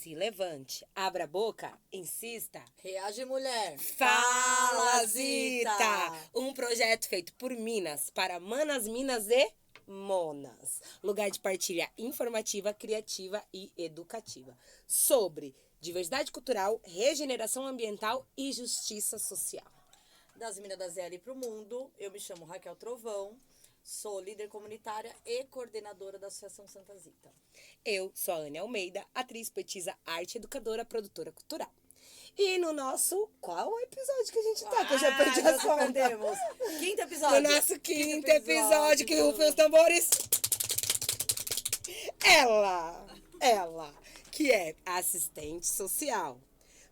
Se levante, abra a boca, insista. Reage, mulher. Fala, Zita! Um projeto feito por Minas, para manas, minas e monas. Lugar de partilha informativa, criativa e educativa. Sobre diversidade cultural, regeneração ambiental e justiça social. Das Minas da ZL para o Mundo, eu me chamo Raquel Trovão, sou líder comunitária e coordenadora da Associação Santa Zita. Eu sou a Ana Almeida, atriz, poetisa, arte, educadora, produtora cultural. E no nosso... Qual o episódio que a gente tá? Que eu já perdi a conta. Quinto episódio. No nosso quinto episódio, que rufem os tambores. Ela, que é assistente social,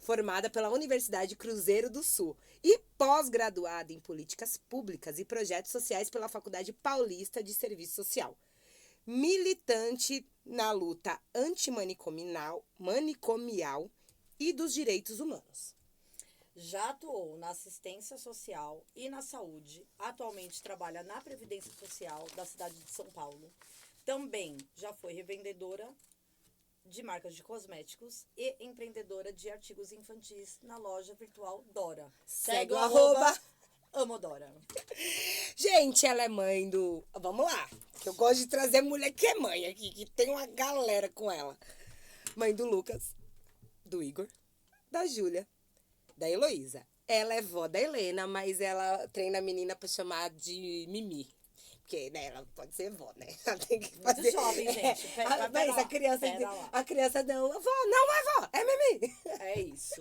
formada pela Universidade Cruzeiro do Sul e pós-graduada em políticas públicas e projetos sociais pela Faculdade Paulista de Serviço Social. Militante na luta antimanicomial e dos direitos humanos. Já atuou na assistência social e na saúde. Atualmente trabalha na Previdência Social da cidade de São Paulo. Também já foi revendedora de marcas de cosméticos e empreendedora de artigos infantis na loja virtual Dora. Segue o @Amodora. Gente, ela é mãe do... Vamos lá, que eu gosto de trazer mulher que é mãe aqui, que tem uma galera com ela. Mãe do Lucas, do Igor, da Júlia, da Heloísa. Ela é vó da Helena, mas ela treina a menina pra chamar de Mimi. Porque, né, ela pode ser vó, né? Ela tem que fazer... Muito jovem, gente. Mas a criança não, vó, não é vó, é Mimi. É isso.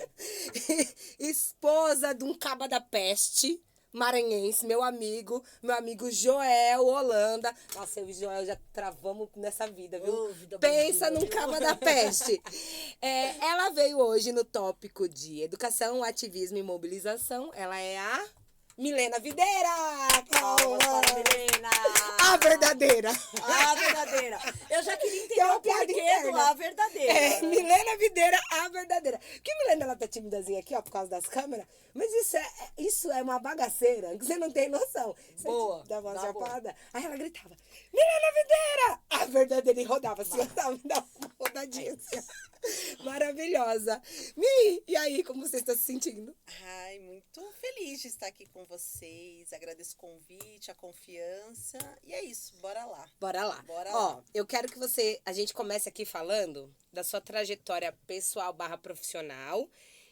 Esposa de um caba da peste maranhense, meu amigo Joel Holanda. Nossa, eu e Joel já travamos nessa vida, viu? Pensa num caba da peste. Ela veio hoje no tópico de educação, ativismo e mobilização. Ela é a Milena Videira! Milena! A verdadeira! A verdadeira! Eu já queria entender o porquê do A verdadeira. Milena Videira, a verdadeira. Porque Milena, ela tá timidazinha aqui, ó, por causa das câmeras. Mas isso é uma bagaceira, que você não tem noção. Você dava uma chapada. Aí ela gritava, Milena Videira! A verdadeira, e rodava assim, dava uma rodadinha assim. Maravilhosa. Mi, e aí, como você está se sentindo? Ai, muito feliz de estar aqui com vocês. Agradeço o convite, a confiança. E é isso, bora lá. Bora lá. Ó, eu quero que a gente comece aqui falando da sua trajetória pessoal / profissional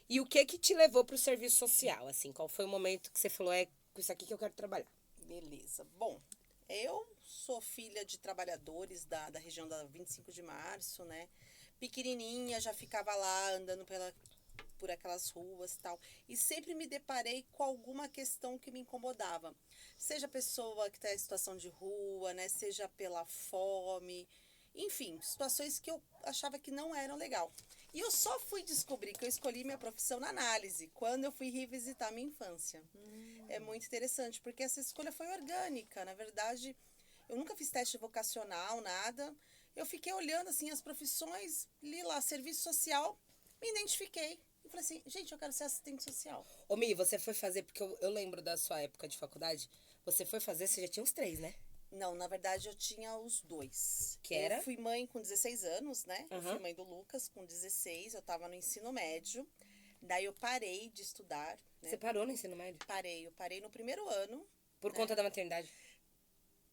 e o que te levou para o serviço social, assim, qual foi o momento que você falou, com isso aqui que eu quero trabalhar? Beleza. Bom, eu sou filha de trabalhadores da região da 25 de março, né? Pequenininha, já ficava lá andando por aquelas ruas e tal. E sempre me deparei com alguma questão que me incomodava. Seja a pessoa que está em situação de rua, né? Seja pela fome. Enfim, situações que eu achava que não eram legal. E eu só fui descobrir que eu escolhi minha profissão na análise, quando eu fui revisitar minha infância. É muito interessante, porque essa escolha foi orgânica. Na verdade, eu nunca fiz teste vocacional, nada. Eu fiquei olhando, assim, as profissões, li lá, serviço social, me identifiquei. E falei assim, gente, eu quero ser assistente social. Ô, Mi, você foi fazer, porque eu lembro da sua época de faculdade, você foi fazer, você já tinha os 3, né? Não, na verdade, eu tinha os 2. Que era? Eu fui mãe com 16 anos, né? Uhum. Eu fui mãe do Lucas com 16, eu tava no ensino médio. Daí eu parei de estudar, né? Você parou no ensino médio? Eu parei no primeiro ano. Por conta da maternidade?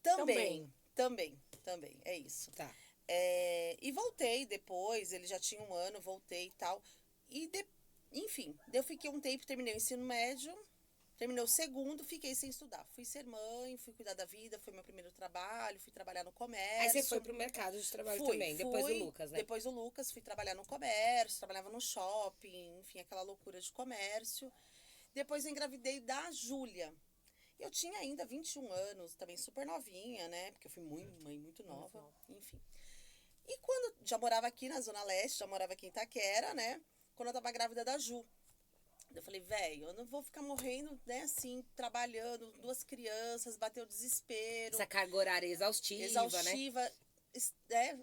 Também, é isso. Tá. E voltei depois, ele já tinha 1 ano, voltei e tal. Enfim, eu fiquei um tempo, terminei o ensino médio, terminei o segundo, fiquei sem estudar. Fui ser mãe, fui cuidar da vida, foi meu primeiro trabalho, fui trabalhar no comércio. Aí você foi pro mercado de trabalho também, depois do Lucas, né? Depois do Lucas, fui trabalhar no comércio, trabalhava no shopping, enfim, aquela loucura de comércio. Depois eu engravidei da Júlia. Eu tinha ainda 21 anos, também super novinha, né? Porque eu fui mãe muito nova, enfim. E quando já morava aqui na Zona Leste, já morava aqui em Itaquera, né? Quando eu tava grávida da Ju. Eu falei, velho, eu não vou ficar morrendo, né, assim, trabalhando, 2 crianças, bateu o desespero. Essa carga horária exaustiva, né?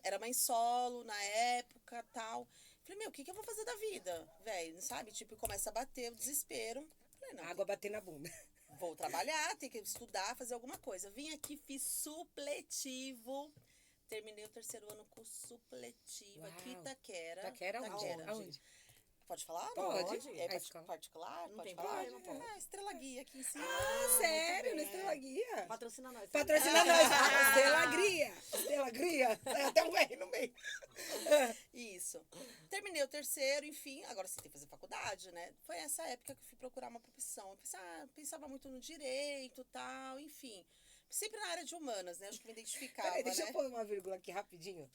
Era mãe solo na época, tal. Falei, meu, o que eu vou fazer da vida? Velho, sabe? Tipo, começa a bater o desespero. Falei, não. Água bater na bunda. Vou trabalhar, tem que estudar, fazer alguma coisa. Vim aqui, fiz supletivo Terminei o terceiro ano com supletivo aqui em Uau. Itaquera. Taquera onde? Itaquera. Aonde? Pode falar? Pode. É A escola. particular? Não Pode tem falar? problema, pode. Ah, Estrela Guia aqui em cima. Ah, sério? bem. Na Estrela Guia? Patrocina nós. Patrocina nós. Estrela Gria. Estrela Gria. Até um R no meio. Isso. Terminei o terceiro, enfim, agora você tem que fazer faculdade, né? Foi essa época que eu fui procurar uma profissão. Eu pensava muito no direito e tal, enfim. Sempre na área de humanas, né? Acho que me identificava, Peraí, deixa eu né? pôr uma vírgula aqui rapidinho.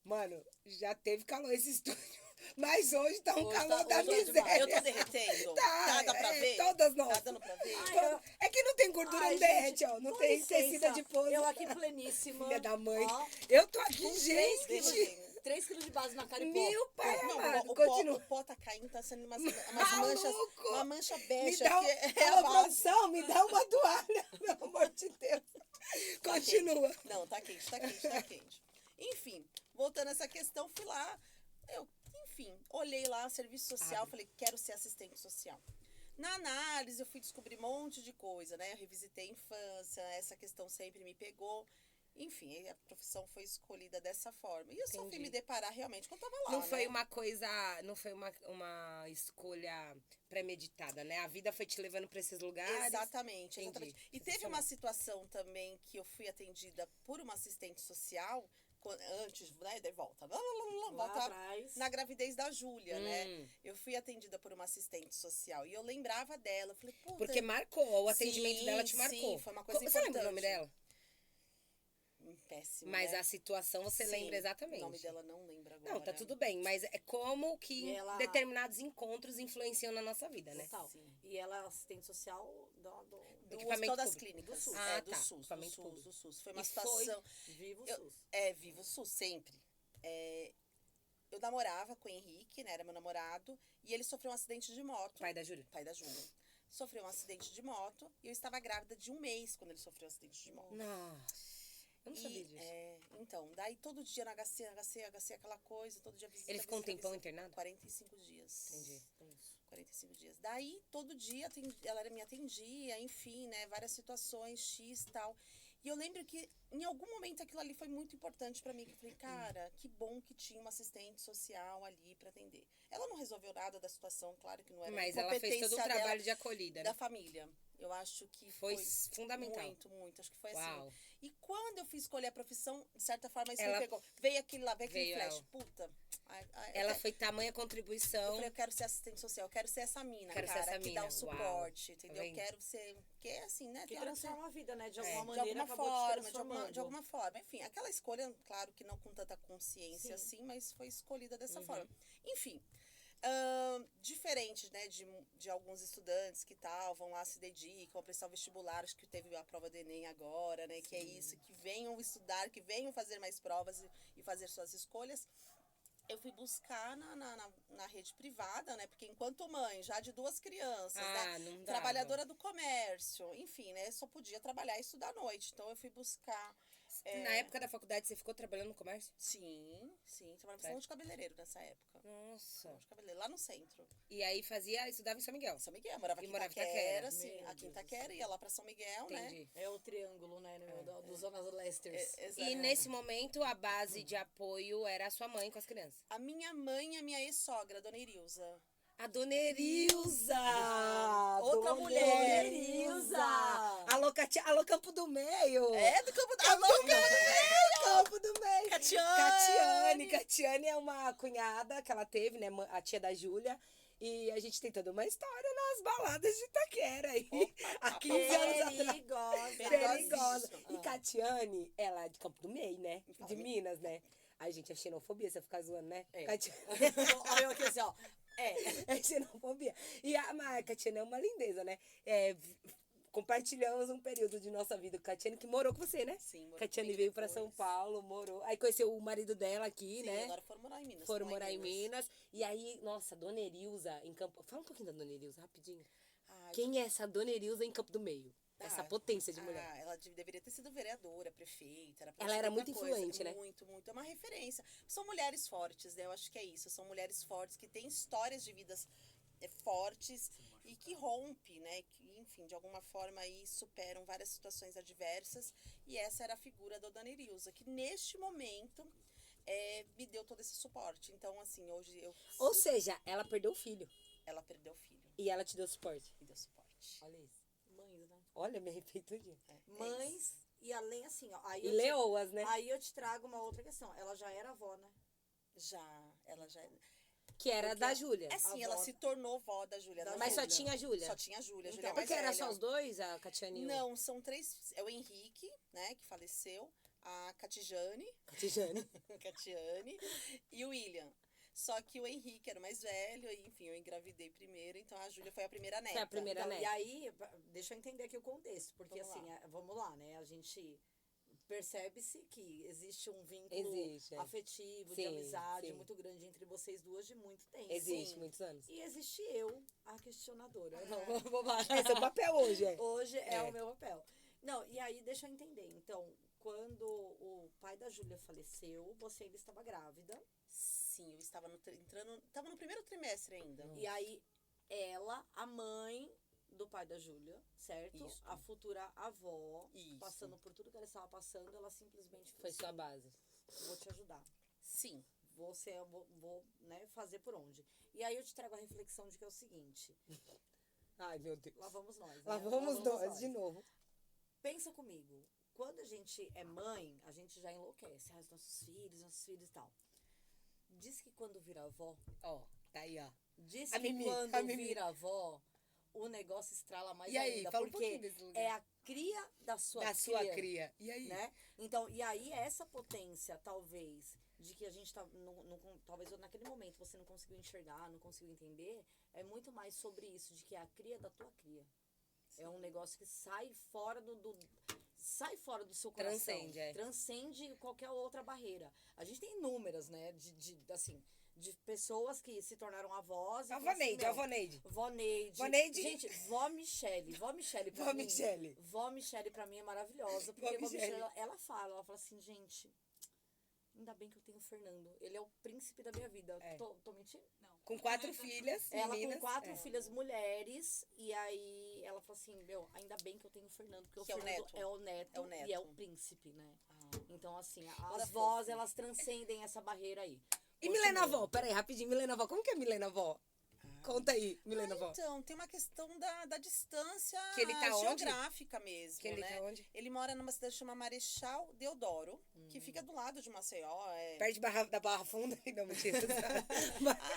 Mano, já teve calor esse estúdio. Mas hoje tá um Hoje calor tá- da hoje tá demais. miséria. Eu tô derretendo? Tá, Dá pra é, ver? todas nós. Tá dando pra ver? Ai, eu- É que não tem gordura, Ai, não derrete, gente, ó. Não com tem licença, tecido adiposo. Eu aqui pleníssima. Filha da mãe. Ó, Eu tô aqui, com 3 gente. quilos, 3 quilos de base na cara e pó. Meu pai Não, amado, o pó tá caindo, tá sendo umas manchas, Maluco! uma mancha Me bege dá, aqui. É a alô, base. produção, me dá uma toalha, pelo amor de Deus. Tá Continua. quente. Não, tá quente, tá quente, tá quente. Enfim, voltando a essa questão, fui lá, enfim, olhei lá, serviço social, falei, quero ser assistente social. Na análise, eu fui descobrir um monte de coisa, né? Eu revisitei a infância, essa questão sempre me pegou. Enfim, a profissão foi escolhida dessa forma. E eu só fui Entendi. me deparar realmente quando eu tava lá, Não foi né? uma coisa, não foi uma escolha premeditada, né? A vida foi te levando pra esses lugares. Exatamente, Entendi. exatamente. E teve uma situação também que eu fui atendida por uma assistente social, antes, né, de volta. Lá Volta atrás. na gravidez da Júlia, né? Hum. Eu fui atendida por uma assistente social e eu lembrava dela. Eu falei, puta. Porque marcou, o atendimento Sim, dela te marcou. sim, foi uma coisa Você lembra o importante. nome dela? Péssimo. Mas né? a situação você Sim, lembra exatamente. O nome dela não lembro agora. Não, tá tudo bem, mas é como que E ela- determinados encontros influenciam na nossa vida, né? Total. Sim. E ela é assistente social Do Equipamento Hospital das público. Clínicas. Do SUS. Ah, do tá, SUS, do equipamento SUS, público. do SUS. Foi uma E foi- situação. Viva o Eu- SUS. Viva o SUS, sempre. Eu namorava com o Henrique, né? Era meu namorado. E ele sofreu um acidente de moto. Pai da Júlia. Pai da Júlia. Sofreu um acidente de moto. E eu estava grávida de 1 mês quando ele sofreu um acidente de moto. Nossa. Eu não sabia disso. Então, daí todo dia na HC, aquela coisa, todo dia visita. Ele ficou um visita, tempão visita. internado? 45 dias. Entendi. 45 dias. Daí, todo dia, ela me atendia, enfim, né? Várias situações, X e tal. E eu lembro que, em algum momento, aquilo ali foi muito importante pra mim. Que eu falei, cara, que bom que tinha uma assistente social ali pra atender. Ela não resolveu nada da situação, claro que não era Mas ela fez todo o competência trabalho dela, de acolhida, né? da família. Eu acho que Foi foi fundamental. muito, muito. Acho que foi Uau. assim. E quando eu fui escolher a profissão, de certa forma, isso Ela- me pegou. Veio aquele lá, veio aquele Veio flash. ela. Puta. Ela foi tamanha contribuição. Eu falei, eu quero ser assistente social, eu quero ser essa mina, Quero ser cara, essa que mina, dá o uau. suporte, Tá entendeu? vendo? Quero ser, porque é assim, né? Que Tem hora que você- transforma a vida, né? De alguma De de maneira alguma acabou te forma, transformando. de alguma forma. Enfim, aquela escolha, claro que não com tanta consciência Sim. assim, mas foi escolhida dessa Uhum. forma. Enfim, diferente, né, de alguns estudantes que tal, vão lá, se dedicam, vão prestar o vestibular, acho que teve a prova do Enem agora, né, que é isso, que venham estudar, que venham fazer mais provas e fazer suas escolhas. Eu fui buscar na rede privada, né? Porque enquanto mãe, já de 2 crianças, né? Não dava. Trabalhadora do comércio, enfim, né? Só podia trabalhar e estudar à noite. Então eu fui buscar. Na época da faculdade, você ficou trabalhando no comércio? Sim, trabalhava no Certo. salão de cabeleireiro nessa época. Nossa. Salão de cabeleireiro, lá no centro. E aí estudava em São Miguel. São Miguel, morava aqui E em morava em Itaquera, Itaquera. sim. Meu Aqui em Deus Itaquera, ia lá pra São Miguel, né? Entendi. É o triângulo, né? Dos Zonas Lesters. E nesse momento, a base de apoio era a sua mãe com as crianças. A minha mãe e a minha ex-sogra, a dona Irilza. A Dona Erilza! Outra Dona mulher. Erilza! Alô, Campo do Meio! É, do Campo da Louca! Campo do Meio! Catiane! Catiane é uma cunhada que ela teve, né? A tia da Júlia. E a gente tem toda uma história nas baladas de Itaquera aí. Há 15 anos atrás. Perigosa. E Catiane, ela é de Campo do Meio, né? De Minas, né? Ai, gente, é xenofobia você ficar zoando, né? É. Catiane. Olha eu aqui assim, ó. É xenofobia. E a Catiane é uma lindeza, né? Compartilhamos um período de nossa vida com a Catiane, que morou com você, né? Sim, morou Catiane comigo veio pra depois. São Paulo, morou. Aí conheceu o marido dela aqui, Sim, né? agora foram morar em Minas. Foram estão lá morar em Minas. E aí, nossa, Dona Erilza em Campo... Fala um pouquinho da Dona Erilza, rapidinho. Ai, Quem é essa Dona Erilza em Campo do Meio? Essa potência de mulher. Ela deveria ter sido vereadora, prefeita. Ela era muito muita coisa, influente, né? Muito, muito. É uma referência. São mulheres fortes, né? Eu acho que é isso. São mulheres fortes que têm histórias de vidas fortes e que rompe, né? Que, enfim, de alguma forma aí superam várias situações adversas. E essa era a figura da Dona Irilza, que neste momento me deu todo esse suporte. Então, assim, hoje Ou seja, ela perdeu o filho. ela perdeu o filho, E ela te deu suporte. me deu suporte. Olha isso. Mães, né? Olha, me arrepiei tudinho. É Mães, isso. e além assim, ó. Aí E eu te- leoas, né? Aí eu te trago uma outra questão. Ela já era avó, né? Ela já. Que era Porque da Júlia. É assim, A ela avó- se tornou vó da Júlia. Da não Mas só Júlia. tinha a Júlia. Só tinha a Júlia. A Então, Júlia é mais Porque era velha. só os dois, a Catiane e o Não, são 3. É o Henrique, né, que faleceu. A Catijane, Catijane. Catiane e o William. Só que o Henrique era o mais velho, e enfim, eu engravidei primeiro, então a Júlia foi a primeira neta. Foi a primeira Então, neta. e aí, deixa eu entender aqui o contexto. Porque Vamos assim, vamos lá, né? A gente percebe-se que existe um vínculo Existe, é. afetivo, de Sim, amizade sim. muito grande entre vocês duas de muito tempo. Existe, Sim. muitos anos. E existe eu, a questionadora. Ah. Não, vou baixar. Esse é o papel hoje, é. Hoje é É. o meu papel. Não, e aí deixa eu entender. Então, quando o pai da Júlia faleceu, você ainda estava grávida. Sim, eu estava estava no primeiro trimestre ainda. E aí, ela, a mãe do pai da Júlia, certo? Isso. A futura avó, Isso. passando por tudo que ela estava passando, ela simplesmente Foi falou sua assim, base. vou te ajudar. Sim. Vou né, fazer por onde. E aí eu te trago a reflexão de que é o seguinte, Ai, meu Deus. lá vamos nós. Lá né? vamos nós, de novo. Pensa comigo, quando a gente é mãe, a gente já enlouquece. Os nossos filhos e tal. Diz que quando vira avó, Ó, tá aí, ó. diz A que Mimi, quando a Mimi. vira avó, o negócio estrala mais E aí, ainda. fala um porque pouquinho desse lugar. é a cria da sua Da cria. sua cria. E aí? Né? Então, e aí essa potência, talvez, de que a gente tá, talvez naquele momento você não conseguiu enxergar, não conseguiu entender, é muito mais sobre isso, de que é a cria da tua cria. É um negócio que sai fora sai fora do seu coração. Transcende, é. Transcende qualquer outra barreira. A gente tem inúmeras, né, de pessoas que se tornaram avós. A Voneide, a Voneide. Vó Neide. Voneide. Gente, Vó Michele. Vó Michele pra Vó mim. Michele. Vó Michele pra mim é maravilhosa. Porque Vó Michele. Michele, ela fala assim, gente, ainda bem que eu tenho o Fernando. Ele é o príncipe da minha vida. É. Tô mentindo? Não. Com 4 filhas, Ela meninas. com 4 é. filhas mulheres, e aí ela falou assim, meu, ainda bem que eu tenho o Fernando, porque Que o é o Fernando neto. é o neto, É o neto. e é o príncipe, né? Então, assim, Ela as é vós, fofa. elas transcendem essa barreira aí. E Milena Vó? Peraí, rapidinho. Milena Vó. Como que é Milena Vó? Conta aí, Milena Vó. Então, tem uma questão da distância Que ele tá onde? geográfica mesmo, Que ele né? tá onde? Ele mora numa cidade chamada Marechal Deodoro, que fica do lado de Maceió. Perto da Barra Funda. Não, mentira.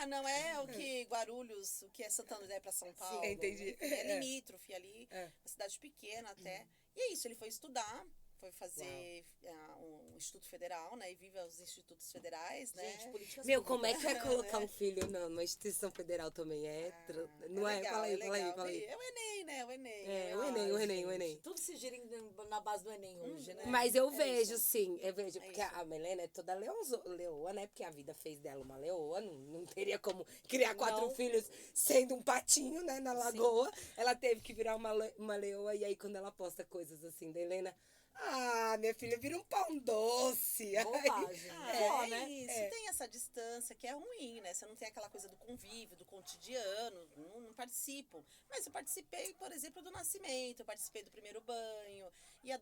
Não é o que Guarulhos, o que é Santo André pra São Paulo. entendi. Enfim, é limítrofe ali, É. uma cidade pequena até. E é isso, ele foi estudar, foi fazer um Instituto Federal, né? E vive os institutos federais, né? Gente, políticas Meu, como é públicas. que é colocar um filho numa instituição federal também? Não é? legal, Fala aí, é fala aí, legal. fala aí. É o Enem, né? O Enem. É, né? o Enem, o Enem, o gente, Enem. Tudo se gira na base do Enem hoje, né? Mas eu É vejo, isso. sim. Eu vejo, É porque isso. a Milena é toda leoa, né? Porque a vida fez dela uma leoa. Não teria como criar 4 Não. filhos sendo um patinho, né? Na lagoa. Ela teve que virar uma leoa. E aí, quando ela posta coisas assim da Helena... Ah, minha filha, vira um pão doce. Ai, Bobagem. É, né? isso. É. Tem essa distância que é ruim, né? Você não tem aquela coisa do convívio, do cotidiano, não participo. Mas eu participei, por exemplo, do nascimento, eu participei do primeiro banho. E a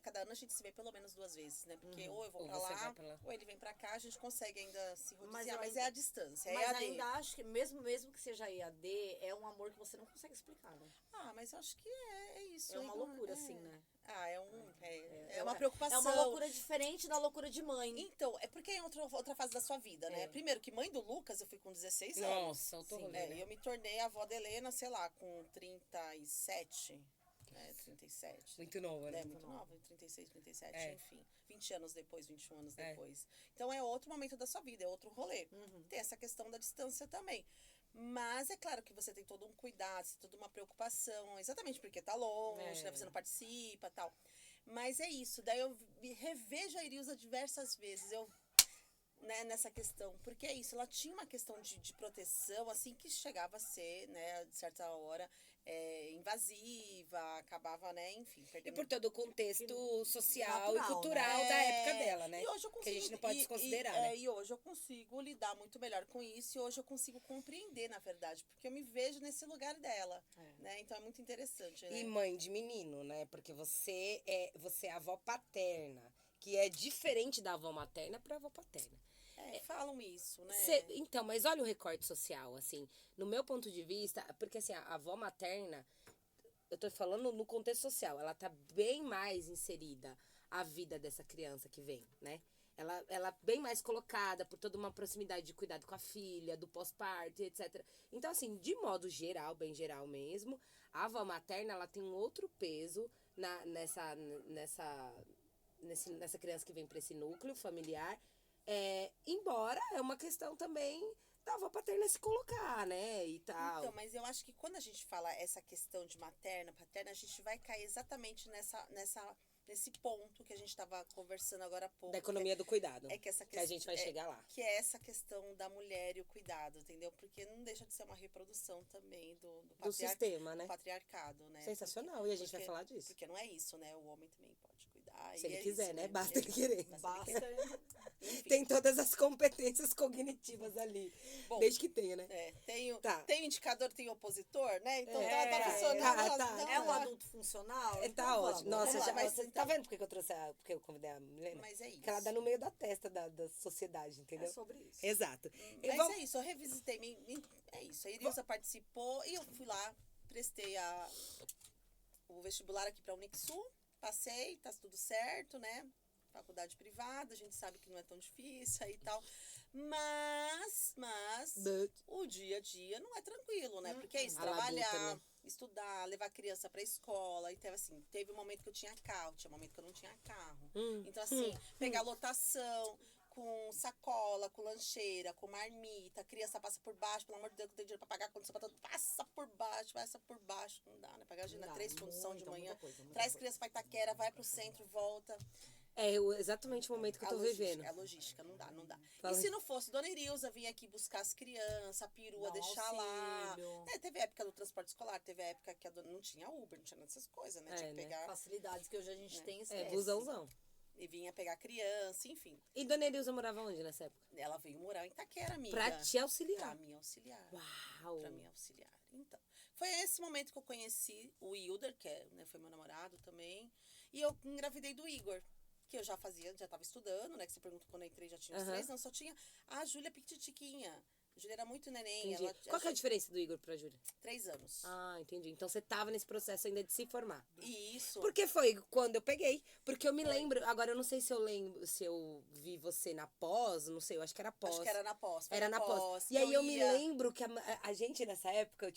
cada ano a gente se vê pelo menos 2 vezes, né? Porque ou eu vou Ou pra você lá, vai pra lá. ou ele vem pra cá, a gente consegue ainda se Mas rodiciar, eu mas ainda- é a distância, é Mas EAD. ainda acho que, mesmo que seja EAD, é um amor que você não consegue explicar, né? Mas eu acho que é isso. É uma Igor, loucura, é. assim, né? É uma preocupação. É uma loucura diferente da loucura de mãe. Então, é porque é outra fase da sua vida, né? É. Primeiro, que mãe do Lucas, eu fui com 16 anos. Nossa, eu tô Sim, rolê, É, né? e eu me tornei avó da Helena, sei lá, com 37. 37. Muito nova, né? Muito nova, 36, 37, É. enfim. 20 anos depois, 21 anos É. depois. Então é outro momento da sua vida, é outro rolê. Tem essa questão da distância também. Mas é claro que você tem todo um cuidado, você tem toda uma preocupação, exatamente porque tá longe, né? Você não participa e tal. Mas é isso, daí eu revejo a Irilza diversas vezes. Né, nessa questão, porque é isso, ela tinha uma questão de proteção, assim, que chegava a ser, né, de certa hora, invasiva, acabava, né, enfim, E perdendo. por todo o contexto social natural, e cultural né? da época dela, né? E hoje eu Que a consigo, gente não pode desconsiderar, né? e hoje eu consigo lidar muito melhor com isso, e hoje eu consigo compreender, na verdade, porque eu me vejo nesse lugar dela, né? Então é muito interessante, né? E mãe de menino, né? Porque você é avó paterna, que é diferente da avó materna para avó paterna. Falam isso, né? Então, mas olha o recorte social, assim, no meu ponto de vista, porque assim, a avó materna, eu tô falando no contexto social, ela tá bem mais inserida a vida dessa criança que vem, né? Ela bem mais colocada por toda uma proximidade de cuidado com a filha, do pós-parto, etc. Então, assim, de modo geral, bem geral mesmo, a avó materna, ela tem um outro peso nessa criança que vem para esse núcleo familiar. Embora é uma questão também da avó paterna se colocar, né, e tal. Então, mas eu acho que quando a gente fala essa questão de materna, paterna, a gente vai cair exatamente nesse ponto que a gente estava conversando agora há pouco. Da economia do cuidado. É que essa que a gente vai chegar lá. Que é essa questão da mulher e o cuidado, entendeu? Porque não deixa de ser uma reprodução também do sistema, né? Do patriarcado, né? Sensacional, e a gente vai falar disso. Porque não é isso, né? O homem também pode cuidar. Se ele é quiser, isso, né? Basta ele querer. Basta. Enfim. Tem todas as competências cognitivas ali. Bom, desde que tenha, né? Tem indicador, tem opositor, né? Então tá funcionando. É um adulto funcional? Tá Então ótimo. vamos. Nossa, Vamos lá, mas então. tá vendo porque porque eu convidei a Milena? Mas é isso. Porque ela dá no meio da testa da sociedade, entendeu? É sobre isso. Exato. Mas é isso, eu revisitei. É isso. A Irilza participou e eu fui lá, prestei o vestibular aqui pra Unixul, passei, tá tudo certo, né? Faculdade privada, a gente sabe que não é tão difícil aí e tal. Mas o dia a dia não é tranquilo, né? Porque é isso, A labuta, trabalhar, né? estudar, levar a criança pra escola. Então, assim, teve um momento que eu tinha carro, tinha um momento que eu não tinha carro. Então, assim, pegar lotação com sacola, com lancheira, com marmita, a criança passa por baixo, pelo amor de Deus, não tem dinheiro pra pagar a condição pra tudo, passa por baixo, não dá, né? Pagar a 3 condição de manhã, traz criança pra Itaquera, vai pro centro, volta. É exatamente o momento que eu tô vivendo. A logística, não dá. Fala. E se não fosse Dona Irilza vir aqui buscar as crianças, a perua, deixar lá. Teve época do transporte escolar, teve época que não tinha Uber, não tinha nada dessas coisas, né? Tinha que pegar. Facilidades que hoje a gente tem, esquece. Busãozão. E vinha pegar criança, enfim. E Dona Irilza morava onde nessa época? Ela veio morar em Itaquera, amiga. Pra te auxiliar. Pra me auxiliar. Uau! Pra me auxiliar. Então, foi esse momento que eu conheci o Hilder, que foi meu namorado também. E eu engravidei do Igor, que eu já tava estudando, né? Que você perguntou quando eu entrei, já tinha uns 3, não, só tinha a Júlia Pititiquinha. A Júlia era muito neném. Qual que é a diferença do Igor pra Júlia? 3 anos. Ah, entendi. Então você tava nesse processo ainda de se formar. Isso. Porque foi quando eu peguei. Porque eu me lembro, agora eu não sei se eu vi você na pós, não sei, eu acho que era pós. Acho que era na pós. Era na pós. E aí eu me lembro que a gente nessa época,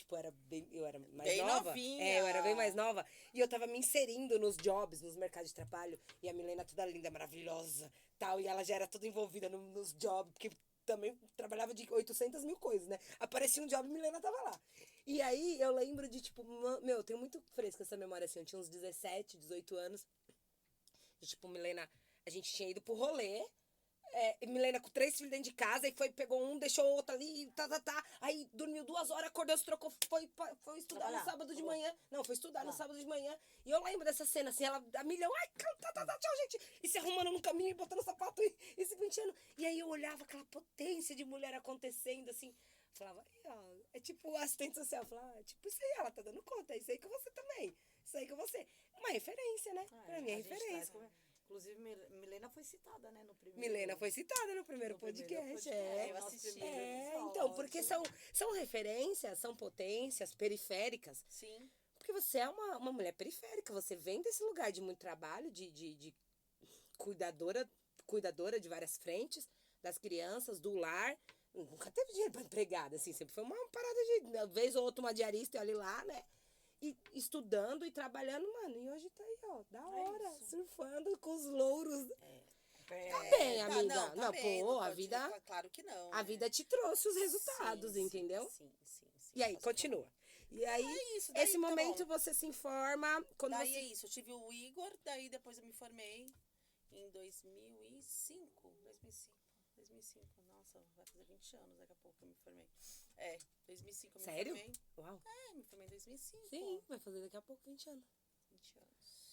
eu era mais bem nova. Novinha. Eu era bem mais nova. E eu tava me inserindo nos jobs, nos mercados de trabalho. E a Milena toda linda, maravilhosa, tal. E ela já era toda envolvida nos jobs, porque também trabalhava de 800 mil coisas, né? Aparecia um job e Milena tava lá. E aí eu lembro de, tipo, eu tenho muito fresca essa memória, assim, eu tinha uns 17, 18 anos. E, tipo, Milena, a gente tinha ido pro rolê. Milena com 3 filhos dentro de casa, e pegou um, deixou o outro ali, Aí dormiu 2 horas, acordou, se trocou, foi estudar no sábado de manhã. Não, foi estudar no sábado de manhã. E eu lembro dessa cena, assim, ela a milhão, tchau, gente. E se arrumando no caminho, botando sapato e se penteando. E aí eu olhava aquela potência de mulher acontecendo, assim. Falava, é tipo assistente social. Falava, tipo isso aí, ela tá dando conta, é isso aí que você também. Isso aí que você. Uma referência, né? Pra mim é referência. Inclusive, Milena foi citada, né, no primeiro... Milena foi citada no primeiro podcast. Eu assisti. Então, porque são referências, são potências periféricas. Sim. Porque você é uma mulher periférica, você vem desse lugar de muito trabalho, de cuidadora de várias frentes, das crianças, do lar. Nunca teve dinheiro pra empregada, assim, sempre foi uma parada uma vez ou outra uma diarista e olha lá, né? E estudando e trabalhando, mano. E hoje tá aí, ó, da hora, surfando com os louros. Tá bem, amiga. Tá bem, a vida... Claro que não. A vida te trouxe os resultados, entendeu? Sim. E aí, continua. E aí, daí, esse momento você se informa... Daí é isso, eu tive o Igor, daí depois eu me formei em 2005. Nossa, Nossa, vai fazer 20 anos daqui a pouco que eu me formei. 2005 eu me Sério? formei. Uau. Me formei em 2005. Sim, vai fazer daqui a pouco 20 anos. 20 anos.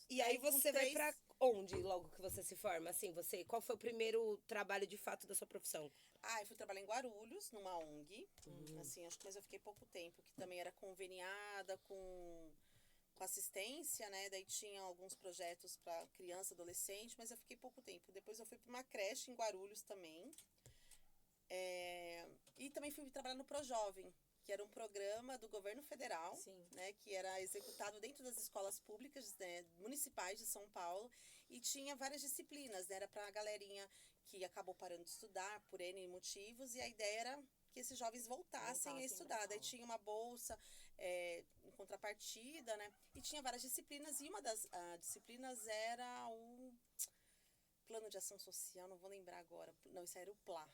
E aí com você vai 3 pra onde logo que você se forma? Assim, qual foi o primeiro trabalho de fato da sua profissão? Eu fui trabalhar em Guarulhos, numa ONG. Assim, acho que mas eu fiquei pouco tempo, que também era conveniada com assistência, né? Daí tinha alguns projetos para criança, adolescente, mas eu fiquei pouco tempo. Depois eu fui para uma creche em Guarulhos também. E também fui trabalhar no Projovem, que era um programa do governo federal, Sim. né, que era executado dentro das escolas públicas, né, municipais de São Paulo, e tinha várias disciplinas, né, era para a galerinha que acabou parando de estudar por N motivos, e a ideia era que esses jovens voltassem a estudar. Daí tinha uma bolsa em contrapartida, né, e tinha várias disciplinas, e uma das disciplinas era o Plano de Ação Social, não vou lembrar agora, não, isso era o PLA.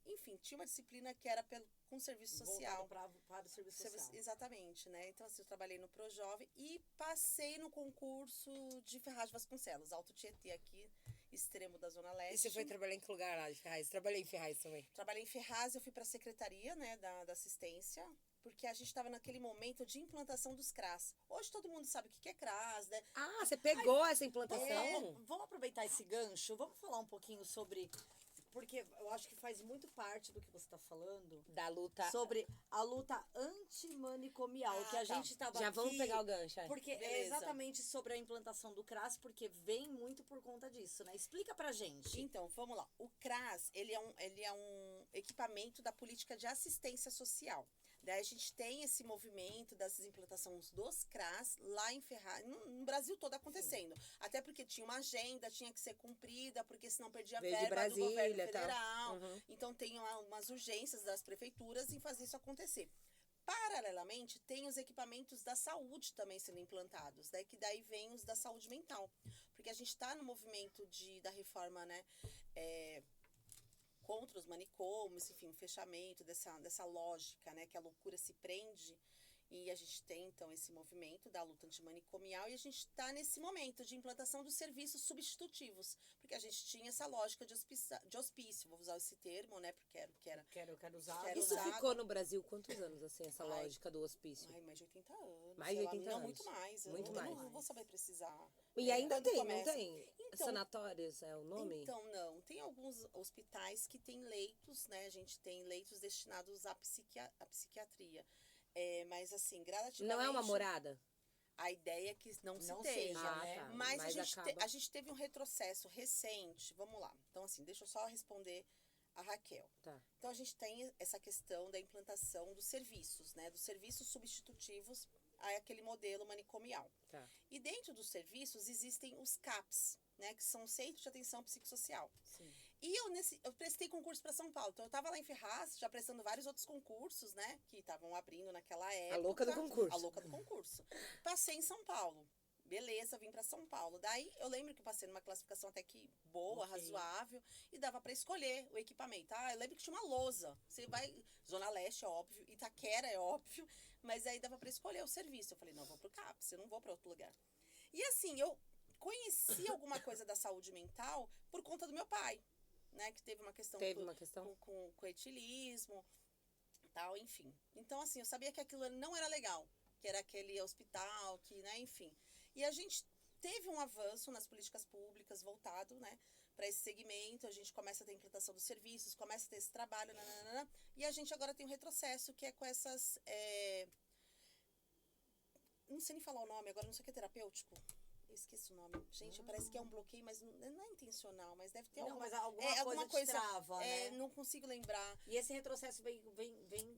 Enfim, tinha uma disciplina que era com serviço social. Para o serviço social. Exatamente, né? Então, assim, eu trabalhei no Projovem e passei no concurso de Ferraz de Vasconcelos, Alto Tietê, aqui, extremo da Zona Leste. E você foi trabalhar em que lugar lá de Ferraz? Trabalhei em Ferraz também. Trabalhei em Ferraz, eu fui para a secretaria, né, da assistência, porque a gente estava naquele momento de implantação dos CRAS. Hoje todo mundo sabe o que é CRAS, né? Ah, você pegou essa implantação? Vamos aproveitar esse gancho, vamos falar um pouquinho sobre... Porque eu acho que faz muito parte do que você está falando. Da luta. Sobre a luta antimanicomial, que a gente estava Já aqui... vamos pegar o gancho, é. Porque é Beleza. exatamente sobre a implantação do CRAS, porque vem muito por conta disso, né? Explica pra gente. Então, vamos lá. O CRAS, ele é um equipamento da política de assistência social. Daí a gente tem esse movimento das implantações dos CRAS lá em Ferraz, no Brasil todo acontecendo. Sim. Até porque tinha uma agenda, tinha que ser cumprida, porque senão perdia Veio de verba Brasília, do governo tal. federal. Uhum. Então tem umas urgências das prefeituras em fazer isso acontecer. Paralelamente, tem os equipamentos da saúde também sendo implantados, né? Que daí vem os da saúde mental. Porque a gente está no movimento da reforma, né? Contra os manicômios, enfim, o fechamento dessa lógica, né? Que a loucura se prende. E a gente tem, então, esse movimento da luta antimanicomial e a gente está nesse momento de implantação dos serviços substitutivos. Porque a gente tinha essa lógica de hospício, vou usar esse termo, né? Porque era o que era. Quero usar. Era Isso usado. ficou no Brasil quantos anos, assim, essa lógica do hospício? Mais de 80 anos. Mais de 80 Não, anos. muito mais. Muito eu mais. não vou saber precisar. E ainda quando tem, começa. não tem? Então, Sanatórios é o nome? Então, não. Tem alguns hospitais que têm leitos, né? A gente tem leitos destinados à psiquiatria. Mas, assim, gradativamente... Não é uma morada? A ideia é que não Não seja, seja, né? né? Mas acaba. a gente teve um retrocesso recente. Vamos lá. Então, assim, deixa eu só responder a Raquel. Tá. Então, a gente tem essa questão da implantação dos serviços, né? Dos serviços substitutivos a aquele modelo manicomial. Tá. E dentro dos serviços existem os CAPs, né? Que são Centros de Atenção Psicossocial. Sim. E eu prestei concurso para São Paulo. Então, eu estava lá em Ferraz, já prestando vários outros concursos, né? Que estavam abrindo naquela época. A louca do concurso. A louca do concurso. Passei em São Paulo. Beleza, vim para São Paulo. Daí, eu lembro que eu passei numa classificação até que boa, Ok. razoável. E dava para escolher o equipamento. Eu lembro que tinha uma lousa. Você vai... Zona Leste, é óbvio. Itaquera, é óbvio. Mas aí dava para escolher o serviço. Eu falei, não, eu vou pro CAPS. Eu não vou para outro lugar. E assim, eu conheci alguma coisa da saúde mental por conta do meu pai. Né, que teve uma questão, com etilismo, tal, enfim. Então, assim, eu sabia que aquilo não era legal, que era aquele hospital, que, né, enfim. E a gente teve um avanço nas políticas públicas voltado, né, para esse segmento. A gente começa a ter a implantação dos serviços, começa a ter esse trabalho, nananana, e a gente agora tem um retrocesso, que é com essas... Não sei nem falar o nome agora, não sei o que é terapêutico. Eu esqueci o nome. Gente, parece que é um bloqueio, mas não é intencional, mas deve ter Mas alguma coisa te trava, né? Não consigo lembrar. E esse retrocesso vem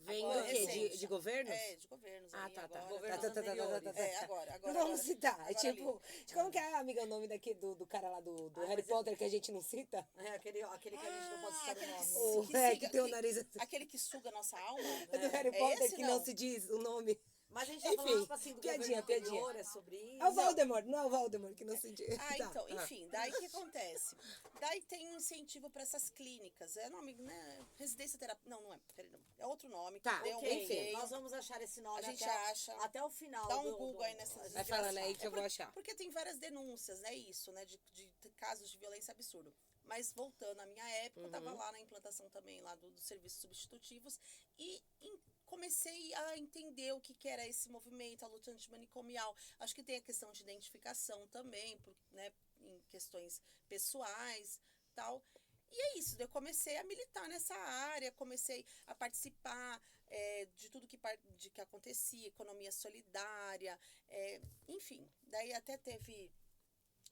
Agora, do quê? recente. De governos? De governos. Ah, aí, tá. agora, Governos tá. anteriores. Agora. Não vamos citar. É agora tipo, ali. como que é, amiga, o nome daqui do cara lá do Harry Potter que a gente não cita? É aquele que a gente não pode citar o nome. Que tem o nariz assim. Aquele que suga a nossa alma. É do Harry Potter esse, que não se diz o nome. Mas a gente tá falando, Enfim, tipo assim, do piadinha, governo anterior, é sobre isso. É o Voldemort, não é o Voldemort que não se diz. Tá. Então, enfim, daí o que acontece? Daí tem um incentivo para essas clínicas. É nome, né? Residência terapêutica. Não é. Peraí, não. É outro nome. Tá, deu um ok. bloqueio. Nós vamos achar esse nome A gente até, acha. até o final. Dá um Google aí nessas. Vai falando aí que eu vou achar. Porque tem várias denúncias, né? Isso, né? De casos de violência absurdo. Mas voltando à minha época, eu estava lá na implantação também lá dos serviços substitutivos e comecei a entender o que era esse movimento, a luta antimanicomial. Acho que tem a questão de identificação também, né, em questões pessoais, tal. E é isso, eu comecei a militar nessa área, comecei a participar de tudo que acontecia, economia solidária, enfim. Daí até teve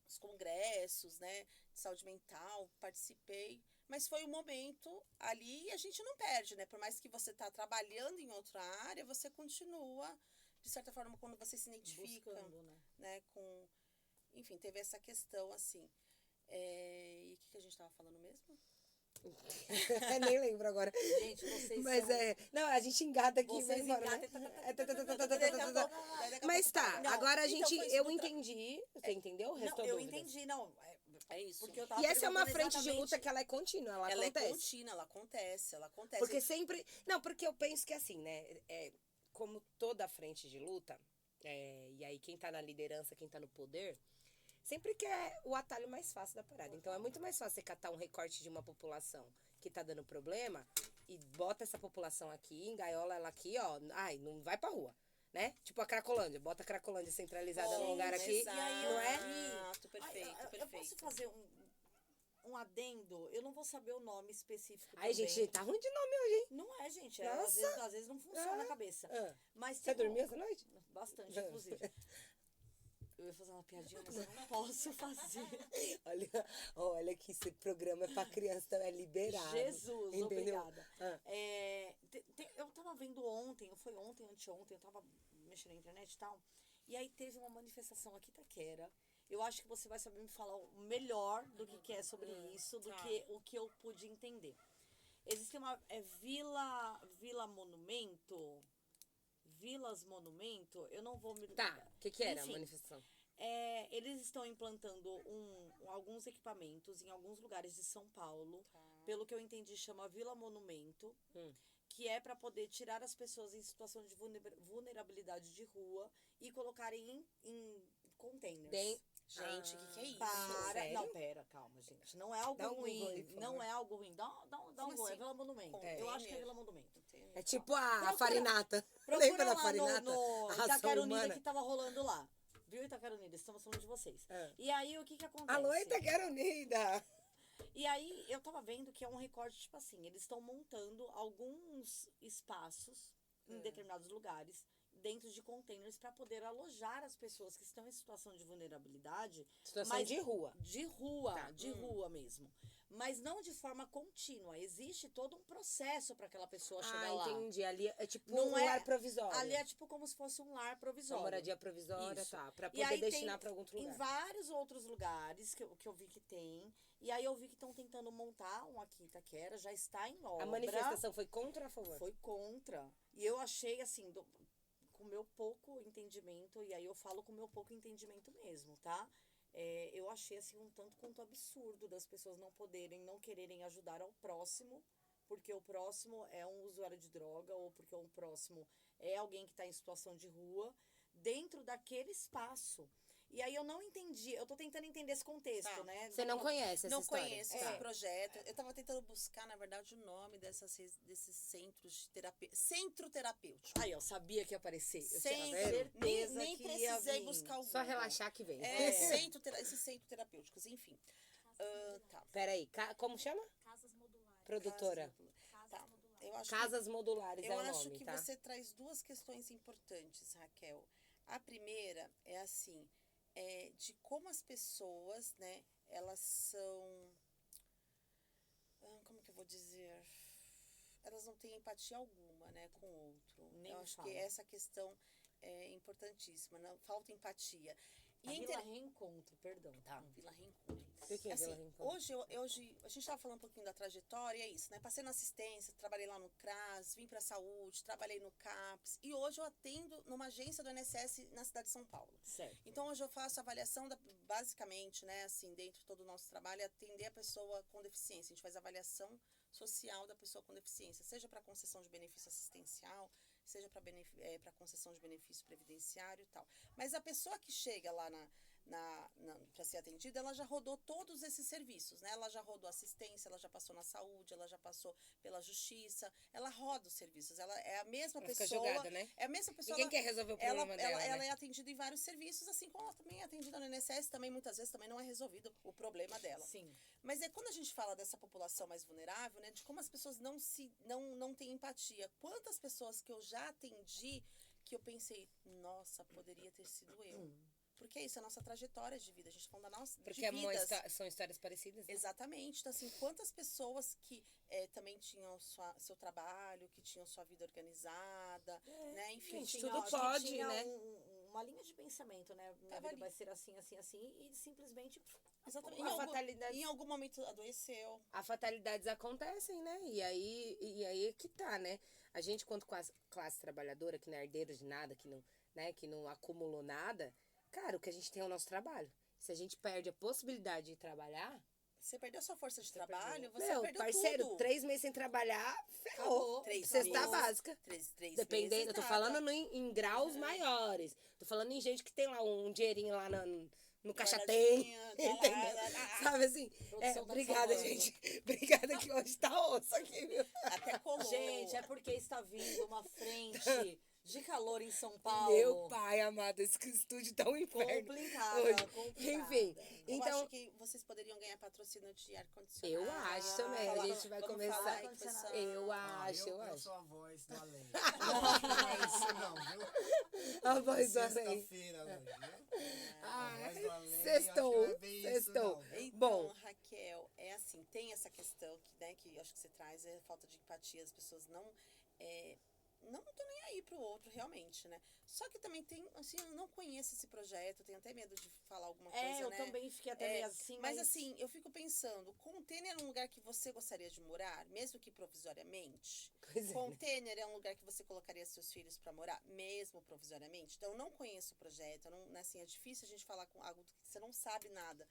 os congressos, né, de saúde mental, participei. Mas foi um momento ali e a gente não perde, né? Por mais que você está trabalhando em outra área, você continua, de certa forma, quando você se identifica, Buscando, né, com... Enfim, teve essa questão, assim. E o que a gente estava falando mesmo? Nem lembro agora. Gente, vocês Mas são... Não, a gente engata aqui e vai Vocês embora, né? Mas tá, Não, agora a então gente... foi isso Eu do entendi. Você entendeu? Não, Restou eu dúvidas. entendi, não. É isso. Porque eu tava E essa é uma perguntando frente de luta exatamente- que ela é contínua, ela Ela acontece. é contínua, ela acontece. Porque sempre... Não, porque eu penso que assim, né? Como toda frente de luta, e aí quem tá na liderança, quem tá no poder, sempre quer o atalho mais fácil da parada. Então é muito mais fácil você catar um recorte de uma população que tá dando problema e bota essa população aqui, engaiola ela aqui, ó. Ai, não vai pra rua, né? Tipo a Cracolândia, bota a Cracolândia centralizada num lugar aqui, exato, e aí não é? Exato, perfeito, Ai, eu perfeito. posso fazer um adendo? Eu não vou saber o nome específico Aí, também. gente, tá ruim de nome hoje, hein? Não é, gente. Nossa. Às vezes não funciona a cabeça. Mas Você tem dormiu essa noite? Bastante, inclusive. Eu ia fazer uma piadinha, mas eu não posso fazer. Olha que esse programa é pra criança, então é liberado. Jesus, entendeu? obrigada. Eu tava vendo ontem, foi ontem, anteontem, eu tava mexendo na internet e tal. E aí teve uma manifestação aqui em Itaquera. Eu acho que você vai saber me falar o melhor do que é sobre isso, do que o que eu pude entender. Existe uma Vila Monumento, Vilas Monumento, eu não vou me... Tá, o que era a Enfim, manifestação? eles estão implantando alguns equipamentos em alguns lugares de São Paulo. Pelo que eu entendi, chama Vila Monumento. Que é para poder tirar as pessoas em situação de vulnerabilidade de rua e colocarem em containers. Gente, o que é isso? Para... Não, pera, calma, gente. Não é algo Dá um Google ruim. aí, por Não favor. é algo ruim. Dá um Google. É assim? Vila Monumento. Eu acho que é Vila Monumento. É tipo a farinata. Procura Lembra da lá farinata? no A ração Itaquera Unida humana. que tava rolando lá. Viu, Itaquera Unida? Estamos falando de vocês. E aí, o que acontece? Alô, Itaquera Unida! E aí, eu tava vendo que é um recorte, tipo assim, eles estão montando alguns espaços em determinados lugares, dentro de containers, para poder alojar as pessoas que estão em situação de vulnerabilidade. Situação de rua. De rua, de rua mesmo. Mas não de forma contínua. Existe todo um processo para aquela pessoa chegar lá. Entendi. Ali é tipo Não um lar provisório. Ali é tipo como se fosse um lar Uma provisório. moradia provisória, Isso. tá. Pra E aí poder destinar tem pra algum outro lugar. Em vários outros lugares que eu vi que tem. E aí eu vi que estão tentando montar um aqui em Itaquera, já está em obra. A manifestação foi contra ou a favor? Foi contra. E eu achei assim, com o meu pouco entendimento, e aí eu falo com o meu pouco entendimento mesmo, tá? Eu achei assim um tanto quanto absurdo das pessoas não quererem ajudar ao próximo, porque o próximo é um usuário de droga, ou porque o próximo é alguém que está em situação de rua, dentro daquele espaço. E aí eu não entendi, eu tô tentando entender esse contexto, né? Você não conhece essa Não história? conheço esse projeto. Eu tava tentando buscar, na verdade, o nome desses centros de centro terapêutico. Aí, eu sabia que ia aparecer. Eu tinha Centro. certeza Nem que ia precisei vir. buscar o Só Google. relaxar que vem. Esses centros terapêuticos, enfim. Tá. Peraí, como chama? Casas modulares. Produtora. Casas Tá. modulares. Eu acho Casas modulares que, é eu o acho nome, que tá? você traz duas questões importantes, Raquel. A primeira é assim, de como as pessoas, né, elas são... Como que eu vou dizer? Elas não têm empatia alguma, né, com o outro. Nem eu me acho fala. que essa questão é importantíssima, não falta empatia. E A é Vila Reencontro, perdão. Tá, Vila Reencontro. O que é Assim, Vila Reencontro? hoje, a gente estava falando um pouquinho da trajetória, é isso, né? Passei na assistência, trabalhei lá no CRAS, vim para a saúde, trabalhei no CAPS, e hoje eu atendo numa agência do INSS na cidade de São Paulo. Certo. Então, hoje eu faço avaliação, basicamente, né, assim, dentro de todo o nosso trabalho, é atender a pessoa com deficiência. A gente faz avaliação social da pessoa com deficiência, seja para concessão de benefício assistencial, seja para concessão de benefício previdenciário e tal. Mas a pessoa que chega lá para ser atendida, ela já rodou todos esses serviços, né? Ela já rodou assistência, ela já passou na saúde, ela já passou pela justiça, ela roda os serviços, ela é a mesma Ela pessoa. fica jogada, né? É a mesma pessoa. Ninguém quer resolver o problema dela, né? Ela é atendida em vários serviços, assim como ela também é atendida no INSS, também muitas vezes também não é resolvido o problema dela. Sim. Mas é quando a gente fala dessa população mais vulnerável, né, de como as pessoas não têm empatia. Quantas pessoas que eu já atendi que eu pensei, nossa, poderia ter sido eu. Porque é isso, é a nossa trajetória de vida. A gente está falando da nossa Porque de vidas. são histórias parecidas, né? Exatamente. Então, assim, quantas pessoas que também tinham seu trabalho, que tinham sua vida organizada, né? Enfim, Gente, Tinha- tudo que pode, tinha né? uma linha de pensamento, né? Minha Tava vida ali. vai ser assim, assim, assim, e simplesmente. exatamente. A fatalidade- Em algum momento adoeceu. As fatalidades acontecem, né? E aí é que tá, né? A gente, quanto classe trabalhadora, que não é herdeiro de nada, que não, né, que não acumulou nada, cara, o que a gente tem é o nosso trabalho. Se a gente perde a possibilidade de trabalhar, Você perdeu sua força de trabalho, você meu, perdeu parceiro, tudo. 3 meses sem trabalhar, ferrou. Acabou. Três Cesta meses. básica. Três Dependendo, meses, eu tô nada. falando em graus maiores. Tô falando em gente que tem lá um dinheirinho lá no caixa tem. Guardadinha, tá lá, Entendeu? lá. Sabe assim? Produção tá Obrigada, salvando. gente. Obrigada que hoje tá osso aqui, viu? Até colou. Gente, é porque está vindo uma frente de calor em São Paulo. Meu pai amado, esse estúdio tá um inferno. Complicada, hoje. complicada. Enfim, Eu então, acho que vocês poderiam ganhar patrocínio de ar-condicionado. eu acho também. A gente vai Vamos começar. falar aí, pessoal. Eu Ah, acho, eu eu acho. sou a voz do além. Não é isso não, viu? A voz do além. Sexta-feira hoje, viu? Ah, A voz do além, sextou, acho que não é bem isso, sextou. não, viu? Então, Bom. Raquel, é assim, tem essa questão que, né, que eu acho que você traz, é a falta de empatia, as pessoas não estão nem aí pro outro, realmente, né? Só que também tem, assim, eu não conheço esse projeto, tenho até medo de falar alguma coisa, Eu né? também fiquei até meio assim, Mas assim, eu fico pensando, container é um lugar que você gostaria de morar, mesmo que provisoriamente? Pois é, né? Container é um lugar que você colocaria seus filhos para morar, mesmo provisoriamente? Então, eu não conheço o projeto, eu não, né, assim, é difícil a gente falar com algo que você não sabe nada.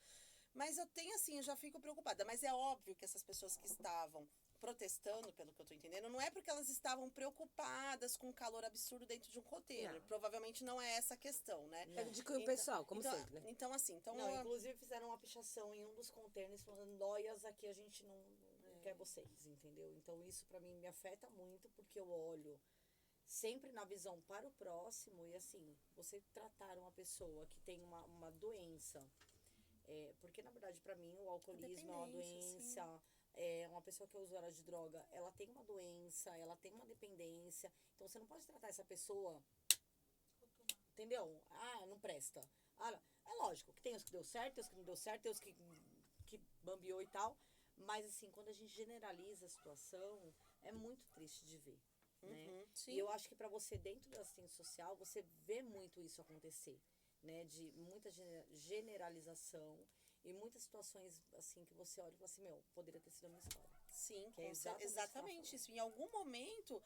Mas eu tenho, assim, eu já fico preocupada. Mas é óbvio que essas pessoas que estavam protestando, pelo que eu tô entendendo, não é porque elas estavam preocupadas com o calor absurdo dentro de um container. Não. Provavelmente não é essa a questão, né? É de cunho pessoal, como então, sempre, né? Então, assim, então... Não, inclusive fizeram uma pichação em um dos containers falando, noias, aqui a gente não quer vocês, entendeu? Então isso pra mim me afeta muito, porque eu olho sempre na visão para o próximo e assim, você tratar uma pessoa que tem uma doença, porque na verdade pra mim o alcoolismo é uma Dependência, doença, uma pessoa que é usuária de droga, ela tem uma doença, ela tem uma dependência, então você não pode tratar essa pessoa, entendeu? Ah, não presta. Ah, é lógico que tem os que deu certo, tem os que não deu certo, tem os que bambeou e tal. Mas assim, quando a gente generaliza a situação, é muito triste de ver. Né? sim. E eu acho que para você, dentro da assistência social, você vê muito isso acontecer. Né? De muita generalização e muitas situações assim que você olha e fala assim, meu, poderia ter sido a minha história. Sim, Que é exatamente isso. Em algum momento,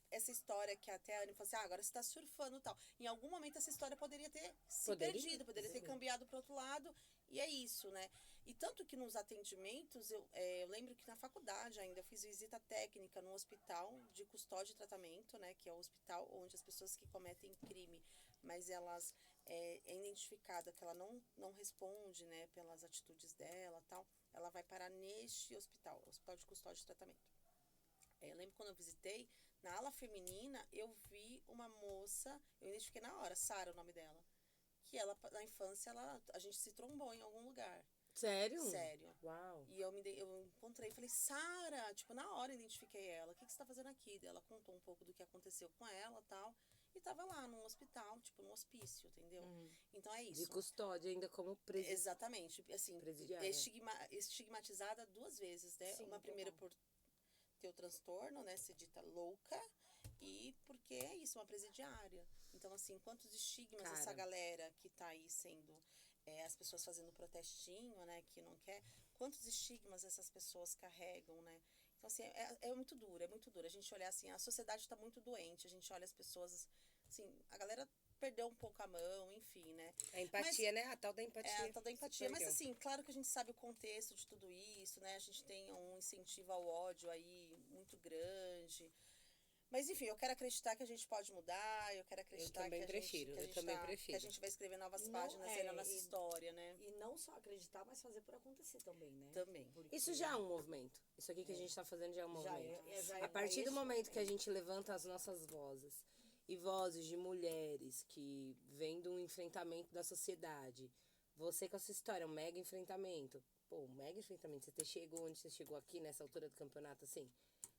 essa história que até a Anne falou assim, agora você está surfando e tal. Em algum momento essa história poderia ter se perdido, poderia ter cambiado para outro lado. E é isso, né? E tanto que nos atendimentos, eu lembro que na faculdade ainda eu fiz visita técnica no hospital de custódia e tratamento, né? Que é o hospital onde as pessoas que cometem crime, mas elas é identificada que ela não responde, né? Pelas atitudes dela e tal, ela vai parar neste hospital de custódia e tratamento. Eu lembro quando eu visitei, na ala feminina, eu vi uma moça, eu identifiquei na hora, Sara, o nome dela, que ela, na infância, a gente se trombou em algum lugar. Sério? Sério. Uau. E eu encontrei, falei, Sara, tipo, na hora eu identifiquei ela, o que você tá fazendo aqui? Daí ela contou um pouco do que aconteceu com ela e tal, e tava lá num hospital, tipo, num hospício, entendeu? Então é isso. De custódia ainda como Exatamente, assim, presidiária. estigmatizada 2 vezes, né? Sim, Uma primeira total. por ter o transtorno, né, ser dita louca, e porque é isso, uma presidiária. Então, assim, quantos estigmas Cara. essa galera que tá aí sendo, as pessoas fazendo protestinho, né, que não quer, quantos estigmas essas pessoas carregam, né? Então, assim, é muito duro, é muito duro. A gente olhar assim, a sociedade tá muito doente, a gente olha as pessoas, assim, a galera perdeu um pouco a mão, enfim, né? A empatia, né? A tal da empatia. É, a tal da se empatia. Mas perdeu. assim, claro que a gente sabe o contexto de tudo isso, né? A gente tem um incentivo ao ódio aí muito grande. Mas enfim, eu quero acreditar que a gente pode mudar, eu quero acreditar também que a prefiro, gente, eu também prefiro. que a gente vai escrever novas Não, páginas aí na nossa e- história, né? E não só acreditar, mas fazer por acontecer também, né? Também. Porque Isso já é um movimento. Isso aqui que a gente tá fazendo já é um já movimento. já A partir do esse momento que a gente levanta as nossas vozes e vozes de mulheres que vêm de um enfrentamento da sociedade, você com a sua história, um mega enfrentamento. Pô, um mega enfrentamento. Você chegou onde você chegou aqui nessa altura do campeonato, assim,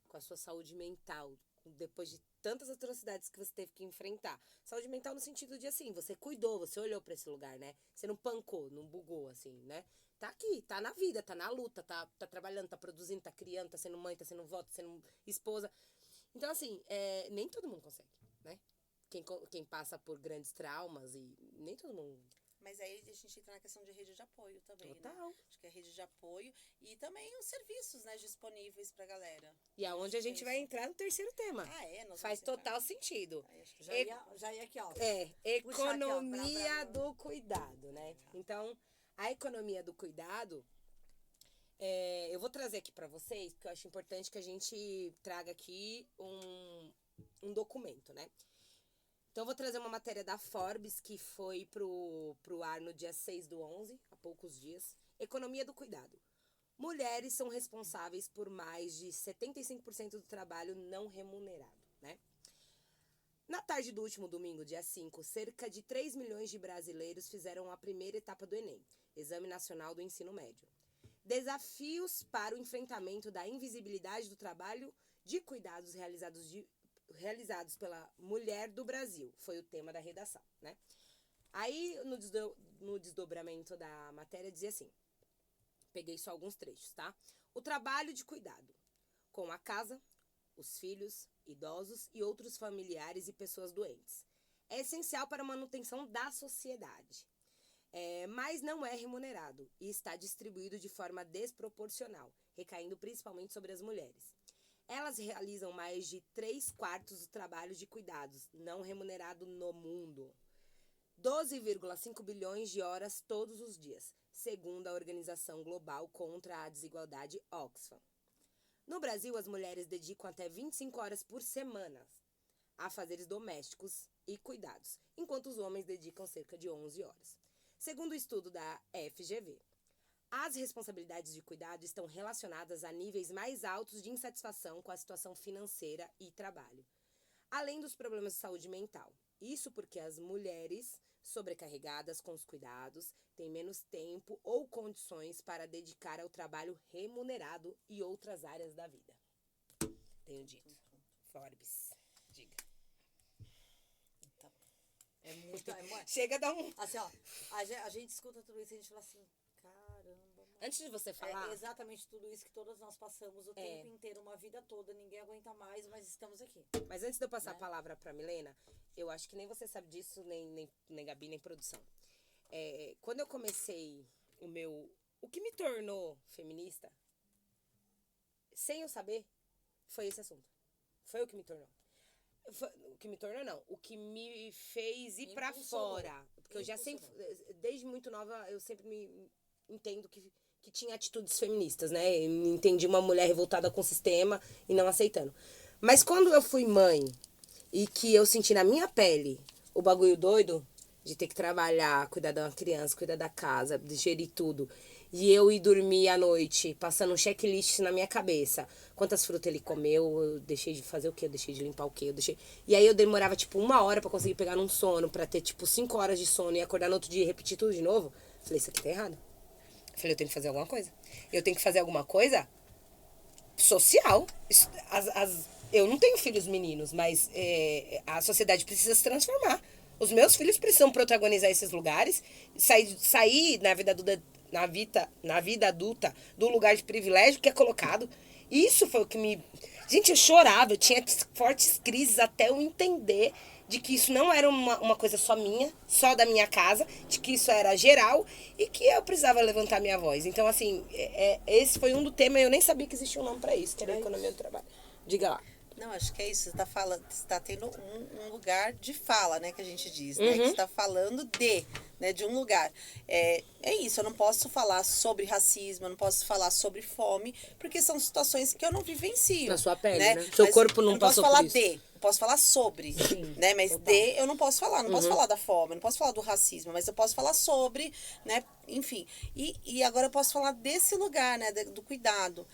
com a sua saúde mental, depois de tantas atrocidades que você teve que enfrentar. Saúde mental no sentido de, assim, você cuidou, você olhou pra esse lugar, né? Você não pancou, não bugou, assim, né? Tá aqui, tá na vida, tá na luta, tá trabalhando, tá produzindo, tá criando, tá sendo mãe, tá sendo vó, tá sendo esposa. Então, assim, nem todo mundo consegue, né? Quem passa por grandes traumas e nem todo mundo. Mas aí a gente entra na questão de rede de apoio também, né? Total. Acho que é rede de apoio e também os serviços, né, disponíveis pra galera. E aonde a gente vai entrar no terceiro tema. Ah, é? Nós Faz vamos entrar. total sentido. Aí, acho que já ia aqui, ó. Economia do cuidado, né? Então, a economia do cuidado, eu vou trazer aqui pra vocês, porque eu acho importante que a gente traga aqui um documento, né? Então, eu vou trazer uma matéria da Forbes, que foi pro ar no dia 6/11, há poucos dias. Economia do cuidado. Mulheres são responsáveis por mais de 75% do trabalho não remunerado, né? Na tarde do último domingo, dia 5, cerca de 3 milhões de brasileiros fizeram a primeira etapa do Enem, Exame Nacional do Ensino Médio. Desafios para o enfrentamento da invisibilidade do trabalho de cuidados realizados pela mulher do Brasil, foi o tema da redação, né? Aí, no desdobramento da matéria, dizia assim, peguei só alguns trechos, tá? O trabalho de cuidado com a casa, os filhos, idosos e outros familiares e pessoas doentes. É essencial para a manutenção da sociedade, mas não é remunerado e está distribuído de forma desproporcional, recaindo principalmente sobre as mulheres. Elas realizam mais de 3/4 do trabalho de cuidados não remunerado no mundo. 12,5 bilhões de horas todos os dias, segundo a Organização Global contra a Desigualdade Oxfam. No Brasil, as mulheres dedicam até 25 horas por semana a fazeres domésticos e cuidados, enquanto os homens dedicam cerca de 11 horas. Segundo o estudo da FGV, as responsabilidades de cuidado estão relacionadas a níveis mais altos de insatisfação com a situação financeira e trabalho, além dos problemas de saúde mental. Isso porque as mulheres sobrecarregadas com os cuidados têm menos tempo ou condições para dedicar ao trabalho remunerado e outras áreas da vida. Tenho dito. Forbes, diga. Então, É muito. Chega a dar um... Assim, ó, a gente escuta tudo isso e a gente fala assim, caramba. Mano. Antes de você falar... É exatamente tudo isso que todas nós passamos o tempo inteiro, uma vida toda, ninguém aguenta mais, mas estamos aqui. Mas antes de eu passar a palavra pra Milena, eu acho que nem você sabe disso, nem Gabi, nem produção. Quando eu comecei o que me tornou feminista, sem eu saber, foi esse assunto. Foi o que me tornou. O que me tornou, não. O que me fez ir pra fora. Porque eu já sempre, desde muito nova, eu sempre me entendo que tinha atitudes feministas, né? Eu me entendi uma mulher revoltada com o sistema e não aceitando. Mas quando eu fui mãe e que eu senti na minha pele o bagulho doido de ter que trabalhar, cuidar de uma criança, cuidar da casa, de gerir tudo, e eu ir dormir à noite passando um checklist na minha cabeça, quantas frutas ele comeu, eu deixei de fazer o quê, eu deixei de limpar o quê, e aí eu demorava tipo 1 hora pra conseguir pegar num sono, pra ter tipo 5 horas de sono e acordar no outro dia e repetir tudo de novo. Falei, isso aqui tá errado. Falei, eu tenho que fazer alguma coisa. Eu tenho que fazer alguma coisa social. Eu não tenho filhos meninos, mas a sociedade precisa se transformar. Os meus filhos precisam protagonizar esses lugares, sair na vida adulta do lugar de privilégio que é colocado. Isso foi o que me... Gente, eu chorava, eu tinha fortes crises até eu entender de que isso não era uma coisa só minha, só da minha casa, de que isso era geral e que eu precisava levantar minha voz. Então, assim, esse foi um do tema, eu nem sabia que existia um nome pra isso, que era a economia do trabalho. Diga lá. Não, acho que é isso. Você tá falando, você tá tendo um lugar de fala, né? Que a gente diz, né? Que você tá falando né? De um lugar. É isso, eu não posso falar sobre racismo, eu não posso falar sobre fome, porque são situações que eu não vivencio. Na sua pele, né? né? Seu Mas corpo eu não não posso passou falar por isso. eu posso falar sobre, né? Mas total. eu não posso falar, não posso falar da fome, não posso falar do racismo, mas eu posso falar sobre, né? Enfim. E agora eu posso falar desse lugar, né? Do cuidado.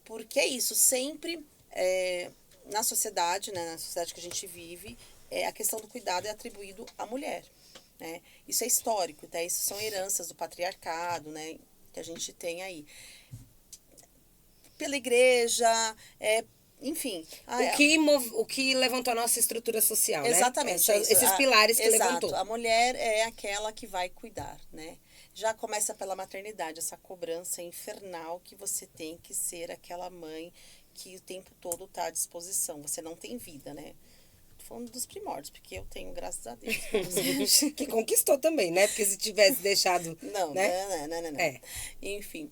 Porque é isso, sempre na sociedade, né? Na sociedade que a gente vive, a questão do cuidado é atribuído à mulher. Né? Isso é histórico, tá? Isso são heranças do patriarcado, né? Que a gente tem aí. Pela igreja, enfim. O que levantou a nossa estrutura social, Exatamente. né? Esses pilares que exato. levantou. A mulher é aquela que vai cuidar, né? Já começa pela maternidade, essa cobrança infernal que você tem que ser aquela mãe que o tempo todo está à disposição. Você não tem vida, né? Tô falando dos primórdios, porque eu tenho, graças a Deus. Que conquistou também, né? Porque se tivesse deixado... Não, né? não. Enfim.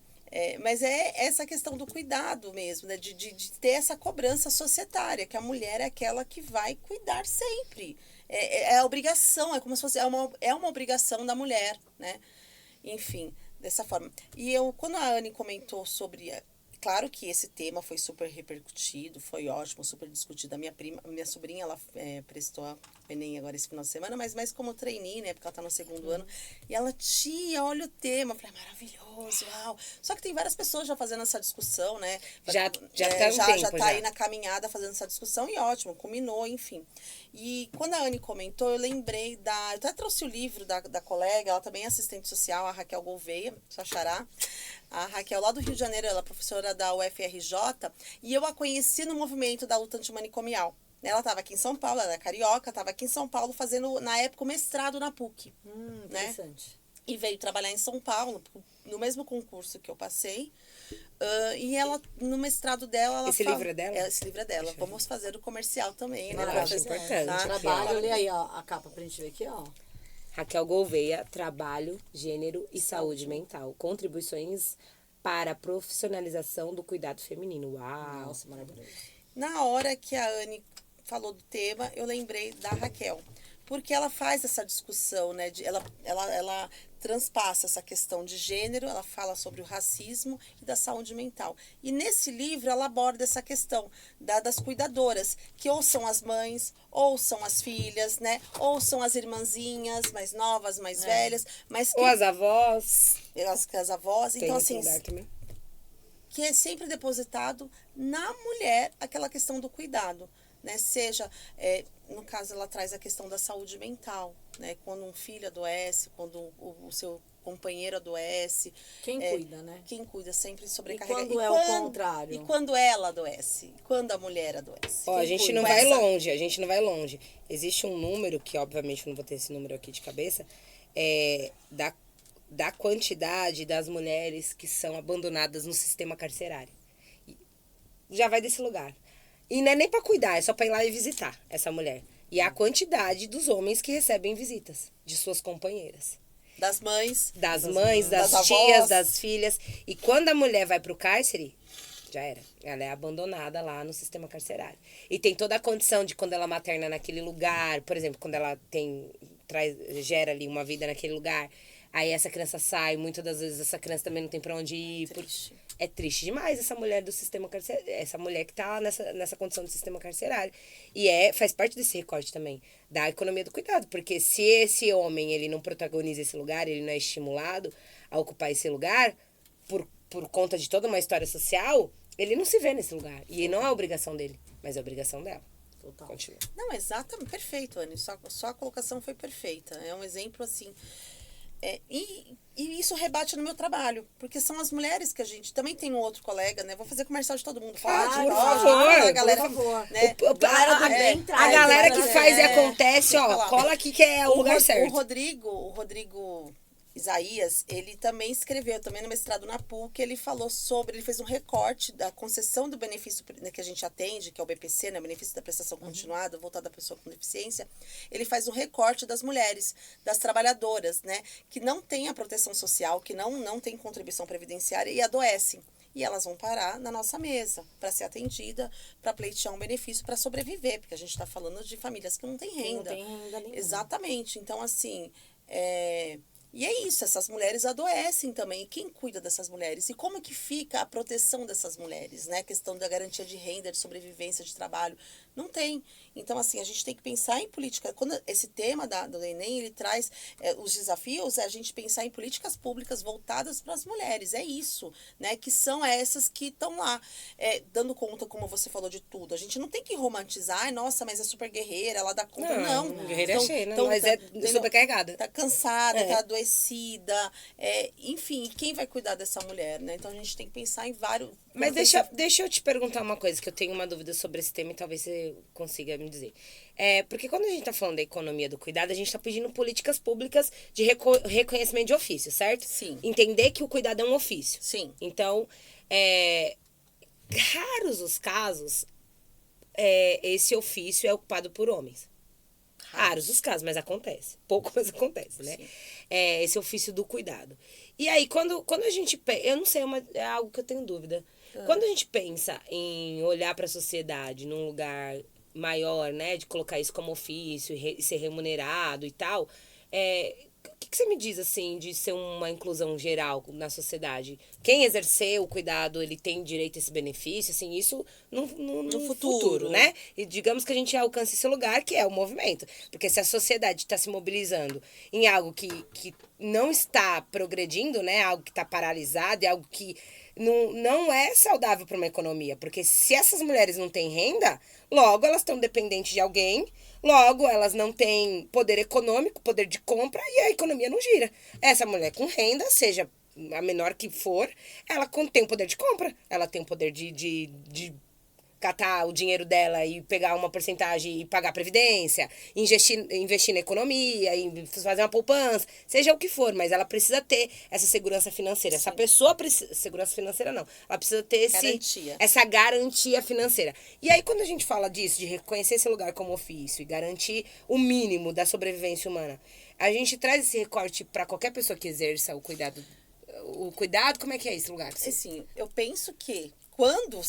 Mas é essa questão do cuidado mesmo, né? De ter essa cobrança societária, que a mulher é aquela que vai cuidar sempre. É a obrigação, é como se fosse uma obrigação da mulher, né? Enfim, dessa forma. E quando a Anne comentou sobre... Claro que esse tema foi super repercutido, foi ótimo, super discutido. A minha sobrinha, ela prestou a Enem agora esse final de semana, mas mais como trainee, né? Porque ela tá no segundo ano. E ela, tia, olha o tema. Eu falei, maravilhoso, uau. Só que tem várias pessoas já fazendo essa discussão, né? Já tá já tá aí na caminhada fazendo essa discussão e ótimo, culminou, enfim. E quando a Anne comentou, eu lembrei eu até trouxe o livro da colega, ela também é assistente social, a Raquel Gouveia, sua xará. A Raquel, lá do Rio de Janeiro, ela é professora da UFRJ, e eu a conheci no movimento da luta antimanicomial. Ela estava aqui em São Paulo, ela é carioca, estava aqui em São Paulo fazendo, na época, o mestrado na PUC. Interessante. E veio trabalhar em São Paulo, no mesmo concurso que eu passei. E ela, no mestrado dela... Esse livro é dela? Esse livro é dela. Vamos fazer o comercial também, né? Eu acho importante. Tá? Trabalho, olha aí, ó, a capa pra gente ver aqui, ó. Raquel Gouveia, Trabalho, Gênero e Saúde Mental. Contribuições para a profissionalização do cuidado feminino. Uau! Nossa, maravilhoso. Na hora que a Anne falou do tema, eu lembrei da Raquel. Porque ela faz essa discussão, né? Ela transpassa essa questão de gênero, ela fala sobre o racismo e da saúde mental. E nesse livro ela aborda essa questão das cuidadoras, que ou são as mães, ou são as filhas, né? Ou são as irmãzinhas mais novas, mais velhas, mas que... Ou as avós. As avós. Tem Então, esse assim, lugar também. que é sempre depositado na mulher aquela questão do cuidado, né? Seja, no caso, ela traz a questão da saúde mental, né? Quando um filho adoece, quando o seu companheiro adoece. Quem cuida, né? Quem cuida sempre E sobrecarrega. quando é o contrário? E quando ela adoece? Quando a mulher adoece? Ó, a gente cuida? não vai longe, a gente não vai longe. Existe um número, que obviamente eu não vou ter esse número aqui de cabeça, da quantidade das mulheres que são abandonadas no sistema carcerário. Já vai desse lugar. E não é nem pra cuidar, é só pra ir lá e visitar essa mulher. E a quantidade dos homens que recebem visitas de suas companheiras. Das mães. Das mães, das das tias, avós. das filhas. E quando a mulher vai pro cárcere, já era. Ela é abandonada lá no sistema carcerário. E tem toda a condição de quando ela materna naquele lugar, por exemplo, quando ela gera ali uma vida naquele lugar, aí essa criança sai, muitas das vezes essa criança também não tem pra onde ir. Triste. É triste demais essa mulher do sistema carcerário, essa mulher que tá nessa condição do sistema carcerário. E faz parte desse recorte também, da economia do cuidado. Porque se esse homem, ele não protagoniza esse lugar, ele não é estimulado a ocupar esse lugar, por conta de toda uma história social, ele não se vê nesse lugar. E não é obrigação dele, mas é obrigação dela. Total. Continua. Não, exatamente. Perfeito, Anne. Só a colocação foi perfeita. É um exemplo, assim... E isso rebate no meu trabalho, porque são as mulheres que a gente... Também tem um outro colega, né? Vou fazer comercial de todo mundo. Pode, por Pode, favor. a galera, Por favor. né? Galera do bem A traz, galera que né? faz e acontece, Deixa eu ó, falar. cola aqui que é o lugar certo. O Rodrigo Isaías, ele também escreveu, também no mestrado na PUC, ele fez um recorte da concessão do benefício, né, que a gente atende, que é o BPC, né, o benefício da prestação continuada, voltado à pessoa com deficiência. Ele faz um recorte das mulheres, das trabalhadoras, né, que não têm a proteção social, que não têm contribuição previdenciária e adoecem. e elas vão parar na nossa mesa para ser atendida, para pleitear um benefício, para sobreviver, porque a gente está falando de famílias que não têm Não renda. tem renda nenhuma. Exatamente. Então, assim, e é isso, essas mulheres adoecem também. E quem cuida dessas mulheres? E como que fica a proteção dessas mulheres, né? A questão da garantia de renda, de sobrevivência, de trabalho. Não tem. Então, assim, a gente tem que pensar em política. Quando esse tema do Enem, ele traz os desafios, é a gente pensar em políticas públicas voltadas para as mulheres. É isso, né? Que são essas que estão lá, dando conta, como você falou, de tudo. A gente não tem que romantizar, ai, nossa, mas é super guerreira, ela dá conta. Não. Guerreira é cheia, né? Então, Mas é sobrecarregada. Tá cansada, tá adoecida. Enfim, quem vai cuidar dessa mulher, né? Então, a gente tem que pensar em vários... Mas deixa eu te perguntar uma coisa, que eu tenho uma dúvida sobre esse tema e talvez você consiga me dizer. Porque quando a gente tá falando da economia do cuidado, a gente tá pedindo políticas públicas de reconhecimento de ofício, certo? Sim. Entender que o cuidado é um ofício. Sim. Então, raros os casos, esse ofício é ocupado por homens. Raros os casos, mas acontece. Pouco, mas acontece, né? Esse ofício do cuidado. E aí, quando a gente... Eu não sei, é algo que eu tenho dúvida. Quando a gente pensa em olhar para a sociedade num lugar maior, né? De colocar isso como ofício e ser remunerado e tal... O que você me diz, assim, de ser uma inclusão geral na sociedade? Quem exercer o cuidado, ele tem direito a esse benefício, assim, isso no futuro, né? E digamos que a gente alcance esse lugar, que é o movimento. Porque se a sociedade está se mobilizando em algo que não está progredindo, né? Algo que está paralisado, é algo que não é saudável para uma economia. Porque se essas mulheres não têm renda, logo elas estão dependentes de alguém. Logo, elas não têm poder econômico, poder de compra, e a economia não gira. Essa mulher com renda, seja a menor que for, ela tem o poder de compra. Ela tem o poder de catar o dinheiro dela e pegar uma porcentagem e pagar a previdência, investir na economia, fazer uma poupança, seja o que for, mas ela precisa ter essa segurança financeira. Essa pessoa precisa... Segurança financeira não. Ela precisa ter essa garantia financeira. E aí, quando a gente fala disso, de reconhecer esse lugar como ofício e garantir o mínimo da sobrevivência humana, a gente traz esse recorte para qualquer pessoa que exerça o cuidado. O cuidado, como é que é esse lugar? Assim, eu penso que quando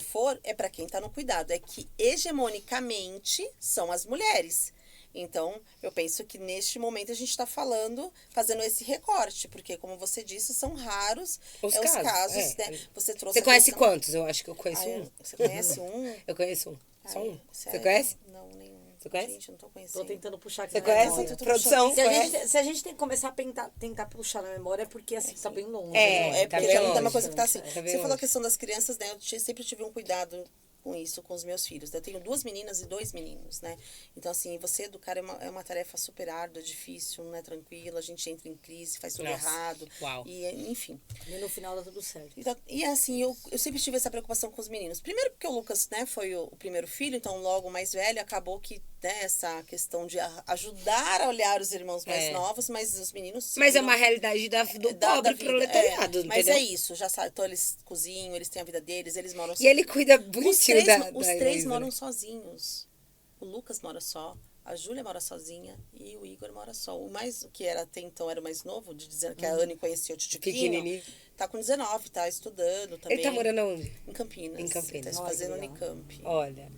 for, é para quem está no cuidado. É que hegemonicamente são as mulheres. Então, eu penso que neste momento a gente está fazendo esse recorte, porque, como você disse, são raros os casos, né? Você conhece quantos? Eu acho que eu conheço um. Você conhece um? Eu conheço um. Só um. Sério? Você conhece? Não, nenhum. Você conhece? Gente, eu não tô conhecendo. Tô tentando puxar aqui Você na conhece? memória. Produção? Se a gente tem que começar a tentar puxar na memória, é porque assim, tá bem longe. É tá porque bem já não longe. tá uma coisa que tá assim. Tá bem Você falou longe. a questão das crianças, né? Sempre tive um cuidado com isso, com os meus filhos. Eu tenho 2 meninas e 2 meninos, né? Então, assim, você educar é uma tarefa super árdua, difícil, não é tranquila. A gente entra em crise, faz tudo errado. Uau. E, enfim. E no final dá tudo certo. E assim, eu sempre tive essa preocupação com os meninos. Primeiro porque o Lucas, né, foi o primeiro filho, então logo mais velho, acabou que, né, essa questão de ajudar a olhar os irmãos mais novos, mas os meninos... Mas é uma realidade do pobre proletariado, mas entendeu? é isso, já sabe. Então eles cozinham, eles têm a vida deles, eles moram... E ele cuida bonitinho Os três Heloísa, moram né? sozinhos. O Lucas mora só, a Júlia mora sozinha e o Igor mora só. O que era até então era o mais novo, de dizer que a Anne conhecia o Titiquinho, Pequenininho. tá com 19, tá estudando também. Ele tá morando aonde? Em Campinas. Em Campinas. Ele tá fazendo Unicamp. Olha.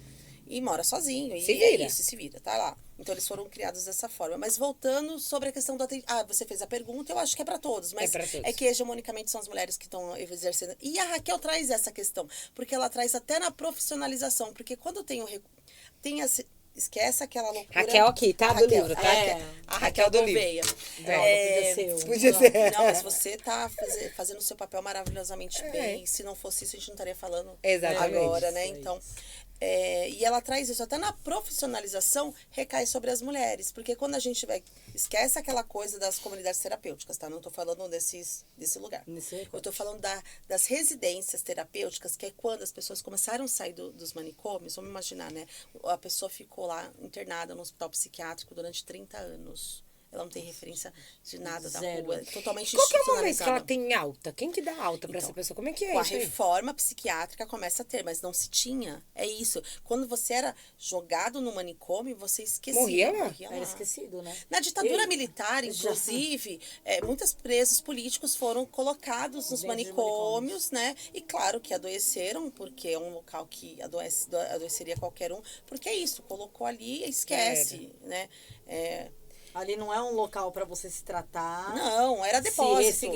E mora sozinho. Se E vira. é isso, se vira, tá lá. Então eles foram criados dessa forma. Mas voltando sobre a questão do atendimento. Você fez a pergunta, eu acho que é para todos. Mas pra todos. é que hegemonicamente são as mulheres que estão exercendo. E a Raquel traz essa questão. Porque ela traz até na profissionalização. Porque quando esquece aquela loucura. Raquel aqui, tá? Do livro, tá? A Raquel do Gouveia. Podia ser eu. Podia ser. Não, mas você tá fazendo o seu papel maravilhosamente bem. Se não fosse isso, a gente não estaria falando Exatamente. agora, né? Então, e ela traz isso até na profissionalização, recai sobre as mulheres. Porque quando a gente esquece aquela coisa das comunidades terapêuticas, tá? Não tô falando desse lugar. Eu tô falando das residências terapêuticas, que é quando as pessoas começaram a sair dos manicômios. Vamos imaginar, né? A pessoa ficou lá internada no hospital psiquiátrico durante 30 anos. ela não tem referência de nada da Zero. rua. É totalmente Qual que é o momento que ela institucionalizado. tem alta? Quem que dá alta pra Então, essa pessoa? Como é que é Com a isso aí? reforma psiquiátrica começa a ter, mas não se tinha. É isso. Quando você era jogado no manicômio, você esquecia. Morria lá? Era esquecido, né? Na ditadura E- militar, inclusive, muitos presos políticos foram colocados nos Dentro de manicômios, né? E claro que adoeceram, porque é um local que adoeceria qualquer um. Porque é isso, colocou ali e esquece, né? Ali não é um local para você se tratar. Não, era se depósito.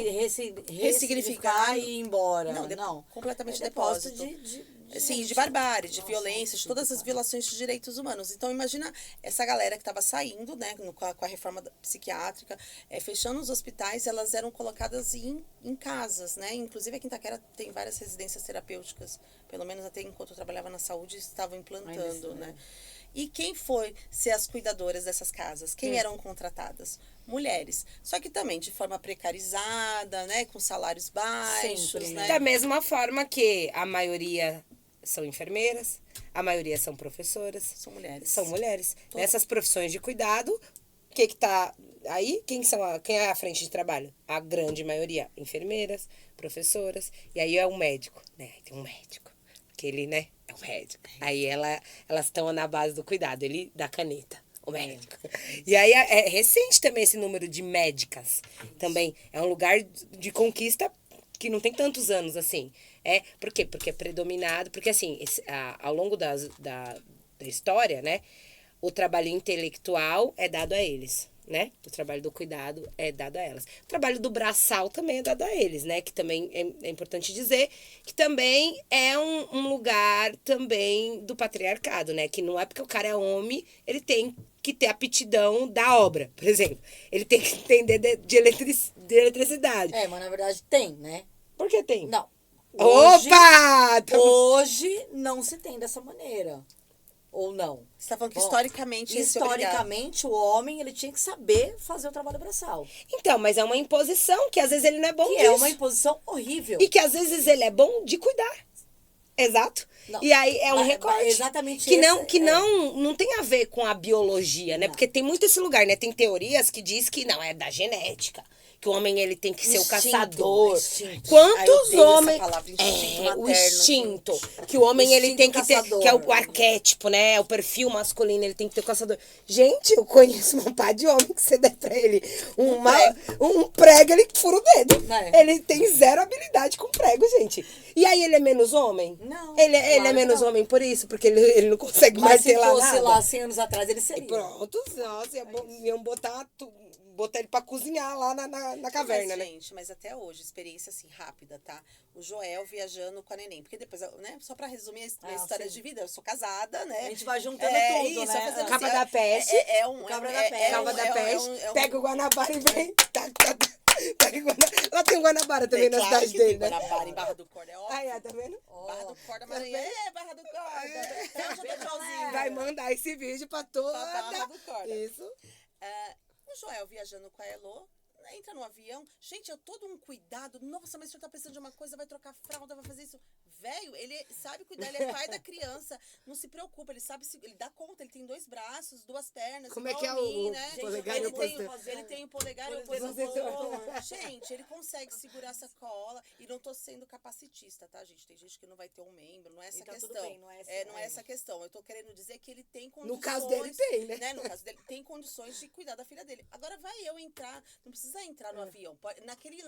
ressignificar e ir embora. Não, completamente é depósito depósito. de Sim, de gente. barbárie, de Nossa, violência, de todas as violações de direitos humanos. Então, imagina essa galera que estava saindo, né, com a reforma psiquiátrica, fechando os hospitais, elas eram colocadas em casas, né? Inclusive, aqui em Itaquera tem várias residências terapêuticas, pelo menos até enquanto eu trabalhava na saúde, estavam implantando, né? E quem foi ser as cuidadoras dessas casas? Quem eram contratadas? Mulheres. Só que também de forma precarizada, né? Com salários baixos, Sempre, né? Da mesma forma que a maioria são enfermeiras, a maioria são professoras, São mulheres. são mulheres. Nessas profissões de cuidado, o que tá aí? Quem é a frente de trabalho? A grande maioria, enfermeiras, professoras, e aí é um médico, né? Aí tem um médico, que ele, né, é um médico. Aí elas estão na base do cuidado, ele dá caneta. O médico. E aí é recente também esse número de médicas. Também é um lugar de conquista que não tem tantos anos assim. Por quê? Porque é predominado. Porque assim, ao longo da história, né? O trabalho intelectual é dado a eles, né? O trabalho do cuidado é dado a elas. O trabalho do braçal também é dado a eles, né? Que também é importante dizer que também é um lugar também do patriarcado, né? Que não é porque o cara é homem, ele tem que ter aptidão da obra, por exemplo. Ele tem que entender de eletricidade. Mas na verdade tem, né? Por que tem? Não. Opa! Hoje não se tem dessa maneira. Ou não? Você está falando que Bom, historicamente esse obrigado. historicamente, o homem ele tinha que saber fazer o trabalho braçal. Então, mas é uma imposição que às vezes ele não é bom Que disso. é uma imposição horrível. E que às vezes ele é bom de cuidar. Exato. Não. E aí é um recorte. Exatamente que não esse que não tem a ver com a biologia, né? Não. Porque tem muito esse lugar, né? Tem teorias que diz que não é da genética, que o homem ele tem que ser o Instinto, caçador. instinto. Quantos odeio essa homens palavra, instinto o materno, instinto, que o homem ele Instinto tem que ter, caçador. que é o arquétipo, né? O perfil masculino, ele tem que ter o caçador. Gente, eu conheço um par de homem que você der pra ele um prego, ele fura o dedo. É. Ele tem zero habilidade com prego, gente. E aí ele é menos homem? Não, Ele é claro que menos não. homem por isso? Porque ele não consegue Mas se martelar fosse nada? lá 100 anos atrás, ele E seria. pronto, nossa, iam botar ele pra cozinhar lá na caverna, Mas, né? gente, mas até hoje, experiência assim, rápida, tá? O Joel viajando com a neném. Porque depois, né? Só pra resumir a história sim. de vida, eu sou casada, né? A gente vai juntando tudo, isso, né? fazendo Cava assim, da peste. Cabra da peste. Calma da peste, é um- pega o Guanabara e vem. Pega o Guanabara. Lá tem um Guanabara também na claro cidade que dele, tem né? Guanabara em Barra do Corda, é óbvio. Aí, tá vendo? Barra do Corda, Maranhão. Barra do Corda. Beijo, Joãozinho. Vai mandar esse vídeo pra toda. Barra do Corda. Isso. O Joel viajando com a Elô, entra no avião. Gente, é todo um cuidado. Nossa, mas o senhor tá precisando de uma coisa, vai trocar fralda, vai fazer isso. Velho, ele sabe cuidar, ele é pai da criança. Não se preocupa, ele sabe, ele dá conta, ele tem 2 braços, 2 pernas. Como é igual que é a mim, o né? polegar e ele, o tem, opositor? ele tem o polegar e o Opositor. opositor. Gente, ele consegue segurar essa cola. E não tô sendo capacitista, tá, gente? Tem gente que não vai ter um membro, não é essa E tá tudo questão. bem, não é essa- não é essa questão. Eu tô querendo dizer que ele tem condições. No caso dele tem, né? No caso dele, tem condições de cuidar da filha dele. Agora vai eu entrar, não precisa entrar no avião.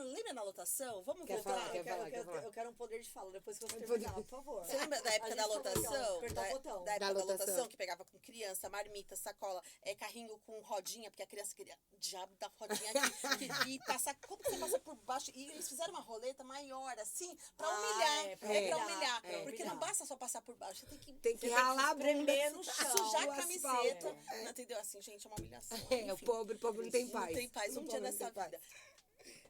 Lembra na lotação? Vamos Quer voltar? falar, quer falar? Eu quero um poder de fala depois que você Poder- terminar, por favor. Você lembra da época A da gente tá aqui, ó, lotação? apertar o botão. Da época Da da lotação. lotação, que pegava com criança, marmita, sacola, carrinho com rodinha, porque a criança queria diabo da rodinha aqui, e passar. Como que você passa por baixo? E eles fizeram uma roleta maior, assim, pra humilhar. pra Pra humilhar, humilhar. pra Porque humilhar. não basta só passar por baixo, você Tem que Você ralar a tem que bunda. espremer no chão. sujar o a camiseta. asfalto. Não, entendeu? Assim, gente, é uma humilhação. O Enfim. pobre não tem paz. Não tem paz O um dia pobre não nessa tem paz. vida.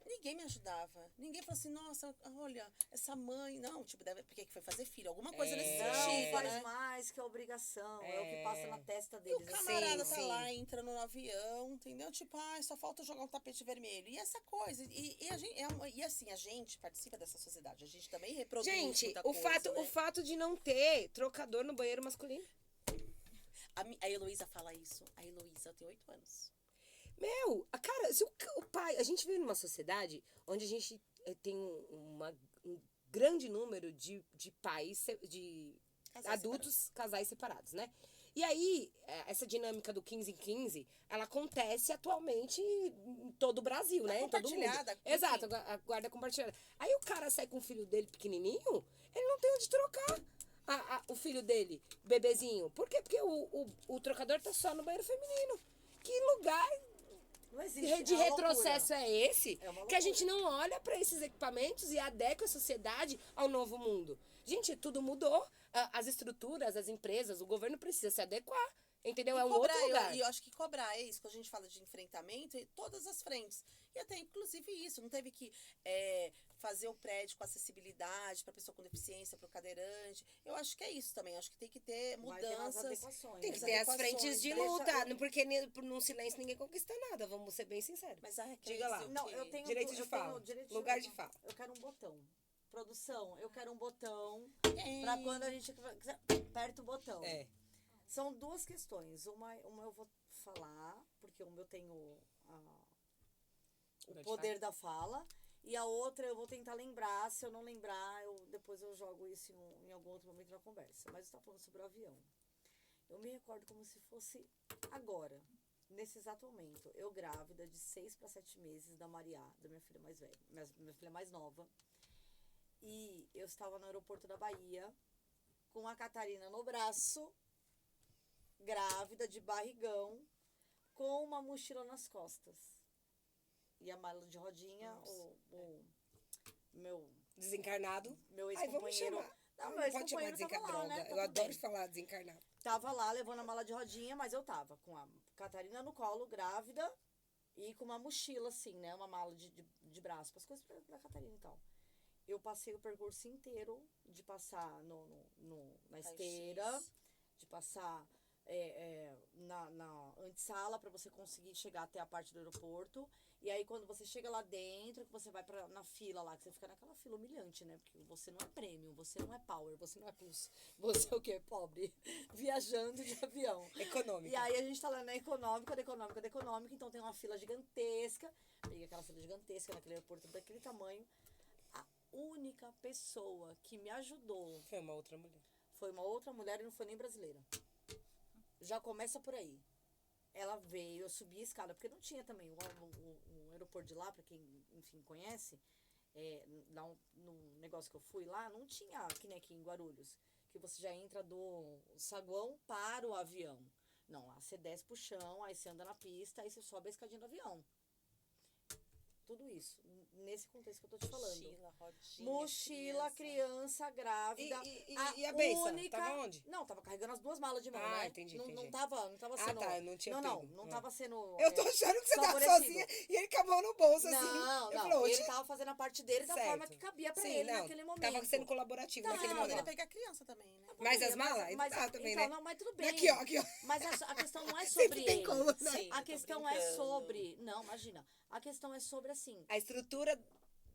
Ninguém me ajudava. Ninguém falou assim, nossa, olha, essa mãe. Não, tipo, porque que foi fazer filho? Alguma coisa nesse Não, sentido, faz né? mais que a obrigação. É o que passa na testa E o deles. camarada Sim, tá sim. lá, entra no avião, entendeu? Tipo, só falta jogar um tapete vermelho. E essa coisa. E assim, a gente participa dessa sociedade. A gente também reproduz Gente, muita o coisa, né? fato de não ter trocador no banheiro masculino. A Heloísa fala isso. A Heloísa tem 8 anos. Cara, se o pai... A gente vive numa sociedade onde a gente tem um grande número de pais, de adultos, casais separados, né? E aí, essa dinâmica do 15 em 15, ela acontece atualmente em todo o Brasil, né? Em todo mundo. Compartilhada, enfim. Exato, a guarda compartilhada. Aí o cara sai com o filho dele pequenininho, ele não tem onde trocar o filho dele, bebezinho. Por quê? Porque o trocador tá só no banheiro feminino. Que lugar Não existe. de é uma retrocesso loucura. é esse? É uma Que a gente loucura. não olha para esses equipamentos e adequa a sociedade ao novo mundo. Gente, tudo mudou. As estruturas, as empresas, o governo precisa se adequar. Entendeu? É um outro lugar. E eu acho que cobrar é isso, quando a gente fala de enfrentamento, em todas as frentes. E até, inclusive, isso. Não teve que fazer o prédio com acessibilidade para pessoa com deficiência, para o cadeirante. Eu acho que é isso também. Acho que tem que ter Vai ter umas mudanças. adequações. Tem que As ter as adequações, frentes de deixa- luta. Porque num silêncio ninguém conquista nada. Vamos ser bem sinceros. Mas a Raquel Diga lá. dizia o Não, quê? eu tenho Direito de eu tenho fala. direito Lugar de fala. Eu quero um botão. Produção, eu quero um botão Ei. pra quando a gente aperta o botão. É. São duas questões. Uma eu vou falar, porque uma eu tenho o Lugar de poder da fala. E a outra eu vou tentar lembrar. Se eu não lembrar, depois eu jogo isso em algum outro momento na conversa. Mas você tá falando sobre o avião. Eu me recordo como se fosse agora, nesse exato momento. Eu grávida de 6 para 7 meses da Mariá, da minha filha mais velha, minha filha mais nova. E eu estava no aeroporto da Bahia, com a Catarina no braço, grávida de barrigão, com uma mochila nas costas. E a mala de rodinha, o meu Desencarnado. meu Ai, vamos ex-companheiro. chamar. Não, meu Pode chamar ex-companheiro tava lá, desencarnado. né? Eu Tudo adoro bem. falar desencarnado. Tava lá levando a mala de rodinha, mas eu tava com a Catarina no colo, grávida, e com uma mochila, assim, né? Uma mala de braço, as coisas da Catarina e tal. Eu passei o percurso inteiro de passar na esteira, de passar na antessala para você conseguir chegar até a parte do aeroporto. E aí, quando você chega lá dentro, que você vai na fila lá, que você fica naquela fila humilhante, né? Porque você não é premium, você não é power, você não é plus. Você é o quê? Pobre. Viajando de avião. Econômica. E aí, a gente tá lá na econômica, então tem uma fila gigantesca. Peguei aquela fila gigantesca naquele aeroporto daquele tamanho. A única pessoa que me ajudou Foi uma outra mulher. foi uma outra mulher e não foi nem brasileira. Já começa por aí. Ela veio, eu subi a escada, porque não tinha também o aeroporto de lá, pra quem, enfim, conhece, no negócio que eu fui lá, não tinha, que nem aqui em Guarulhos, que você já entra do saguão para o avião. Não, lá você desce pro chão, aí você anda na pista, aí você sobe a escadinha do avião. Tudo isso, nesse contexto que eu tô te falando. Mochila, rodinha, Mochila, criança grávida. E a benção? única... Tava onde? Não, tava carregando as duas malas de mão, Ah, né? entendi, Não entendi. tava sendo... tá, eu não tinha Não, pego. não tava sendo... Eu tô achando que você tá favorecido. sozinha e ele com a mão no bolso, assim. Não, Eu não. falei, Ele tava fazendo a parte dele da Certo. forma que cabia pra Sim, ele não, naquele momento. Tava sendo colaborativo Tá, naquele Ele poderia momento. pegar a criança também, né? Mas as malas? Mas, Tá, também, então, né? não, mas tudo bem. Aqui, ó, aqui, ó. Mas a questão não é sobre Sempre tem ele. como, né? Sim, A eu tô questão é brincando. sobre... Não, imagina. A questão é sobre, assim... A estrutura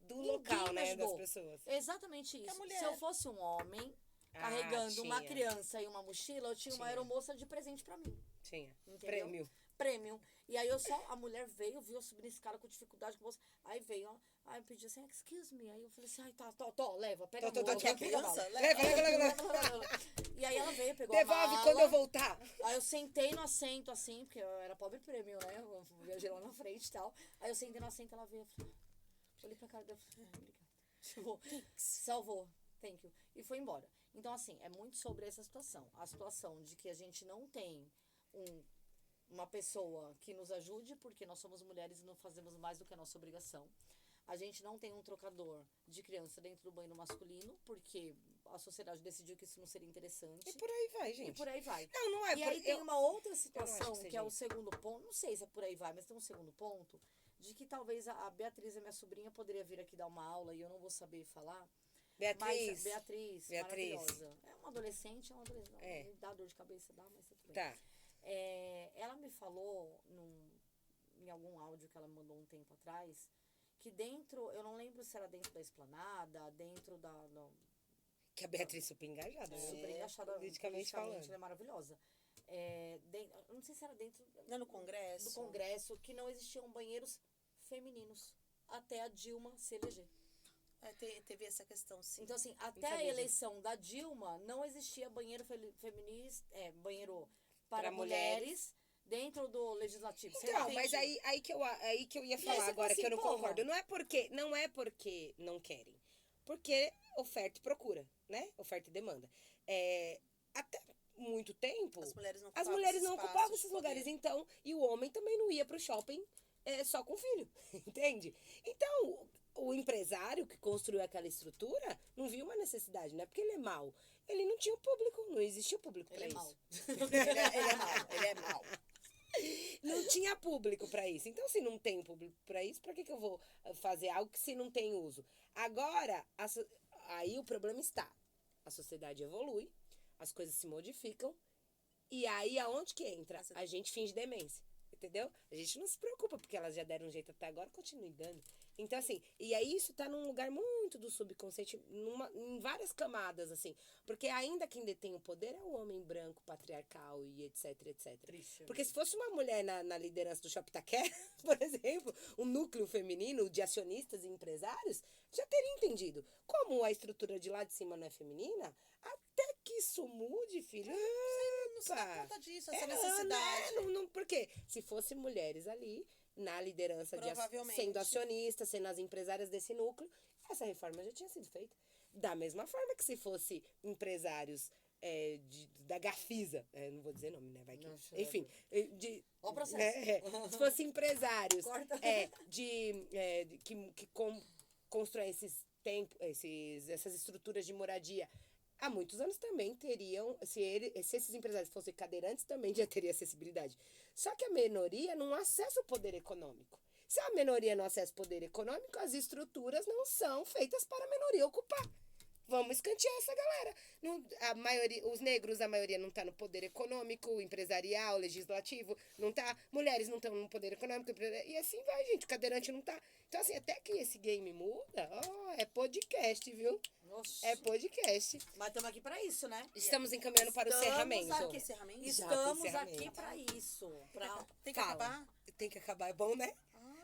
do Ninguém local, me né, das ajudou. pessoas. Exatamente a isso. mulher- Se eu fosse um homem, carregando uma tinha. criança e uma mochila, eu tinha uma Tinha. aeromoça de presente pra mim. Tinha. Entendeu? Premium. E aí a mulher veio, viu eu subindo esse cara com dificuldade, com bolsa. Aí veio, ó. Aí eu pedi assim, excuse me. Aí eu falei assim, ai, tá, leva, pega a Tô, mala, Aqui a pega a criança, mala. Leva. E aí ela veio, pegou a Devolve mala. quando eu voltar. Aí eu sentei no assento, assim, porque eu era pobre premium, né? Eu viajei lá na frente e tal. Aí eu sentei no assento, ela veio, eu falei, olhei pra cara dela, obrigada. Tipo, salvou, thank you. E foi embora. Então, assim, é muito sobre essa situação. A situação de que a gente não tem uma pessoa que nos ajude, porque nós somos mulheres e não fazemos mais do que a nossa obrigação. A gente não tem um trocador de criança dentro do banheiro masculino, porque a sociedade decidiu que isso não seria interessante. E por aí vai, E gente. por aí vai. Não é. E aí tem uma outra acho situação, que que é seja o segundo ponto, não sei se é por aí vai, mas tem um segundo ponto, de que talvez a Beatriz, a minha sobrinha, poderia vir aqui dar uma aula e eu não vou saber falar. Beatriz. Mas Beatriz, maravilhosa. É uma adolescente, É. me dá dor de cabeça, dá, mas tudo bem. Tá. Ela me falou em algum áudio que ela me mandou um tempo atrás, que dentro, eu não lembro se era dentro da esplanada, dentro Que a Beatriz é super engajada, né? super encaixada politicamente falando. ela é maravilhosa. não sei se era dentro Não, no Congresso. do Congresso, que não existiam banheiros femininos até a Dilma se eleger. Teve essa questão, sim. Então, assim, até a sabia disso. eleição da Dilma, não existia banheiro feminista, banheiro Pra para mulheres dentro do legislativo. Você Então, entende? mas aí que eu ia aí falar você agora, fala que eu não assim, porra. concordo. Não é porque não querem. Porque oferta e procura, né? Oferta e demanda. Até muito tempo, As mulheres não as ocupavam mulheres esse não espaço ocupavam de esses poder. lugares, então, e o homem também não ia pro shopping só com filho, entende? Então, o empresário que construiu aquela estrutura não viu uma necessidade, não é porque ele é mau. Ele não tinha o público, não existia público Ele pra é isso. mau. Ele é mau. Não tinha público pra isso. Então, se não tem público pra isso, pra que eu vou fazer algo que se não tem uso? Agora, aí o problema está. A sociedade evolui, as coisas se modificam, e aí aonde que entra? A gente finge demência. Entendeu? A gente não se preocupa, porque elas já deram um jeito até agora, continue dando. Então, assim, e aí isso tá num lugar muito do subconsciente, em várias camadas, assim. Porque ainda quem detém o poder é o homem branco, patriarcal e etc, etc. Triste, Porque se fosse uma mulher na liderança do Shopping Taquera, por exemplo, um núcleo feminino de acionistas e empresários, já teria entendido. Como a estrutura de lá de cima não é feminina, até que isso mude, filho. Não se dá Opa! conta disso, essa Né? necessidade. Porque se fossem mulheres ali, na liderança, Provavelmente. sendo acionistas, sendo as empresárias desse núcleo, essa reforma já tinha sido feita. Da mesma forma que se fosse empresários da Gafisa, não vou dizer nome, né? Vai que, Nossa, enfim, Ó o processo. se fossem empresários Corta. que constroem essas estruturas de moradia há muitos anos também teriam, se esses empresários fossem cadeirantes, também já teria acessibilidade. Só que a minoria não acessa o poder econômico. Se a minoria não acessa o poder econômico, as estruturas não são feitas para a minoria ocupar. Vamos escantear essa galera. Os negros, a maioria não está no poder econômico, empresarial, legislativo, não tá. Mulheres não estão no poder econômico, e assim vai, gente. O cadeirante não tá. Então, assim, até que esse game muda, é podcast, viu? Nossa. É podcast. Mas estamos aqui pra isso, né? Estamos encaminhando para o encerramento. Aqui, Encerramento? Estamos encerramento. aqui pra isso. Tem que Fala. acabar? Tem que acabar, é bom, né?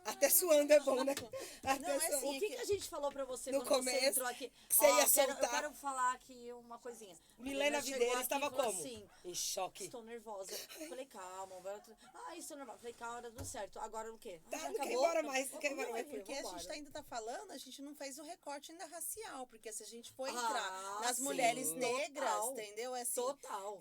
Até suando é bom, né? Até Não, é suando. assim, O que a gente falou pra você No quando começo, você entrou aqui? que você ia Eu soltar. quero falar aqui uma coisinha. Milena Ela chegou Videira aqui e estava falou como? Assim, Em choque. estou nervosa. Falei, calma. Estou nervosa. Falei, calma, tudo certo. Agora o quê? Tá, Já não quer ir acabou? embora mais, não quer ir embora Não, mais. é porque a Vambora. gente ainda tá falando, a gente não fez o recorte ainda racial, porque se a gente for Ah, entrar nas sim. mulheres negras, Total. entendeu? É assim, Total.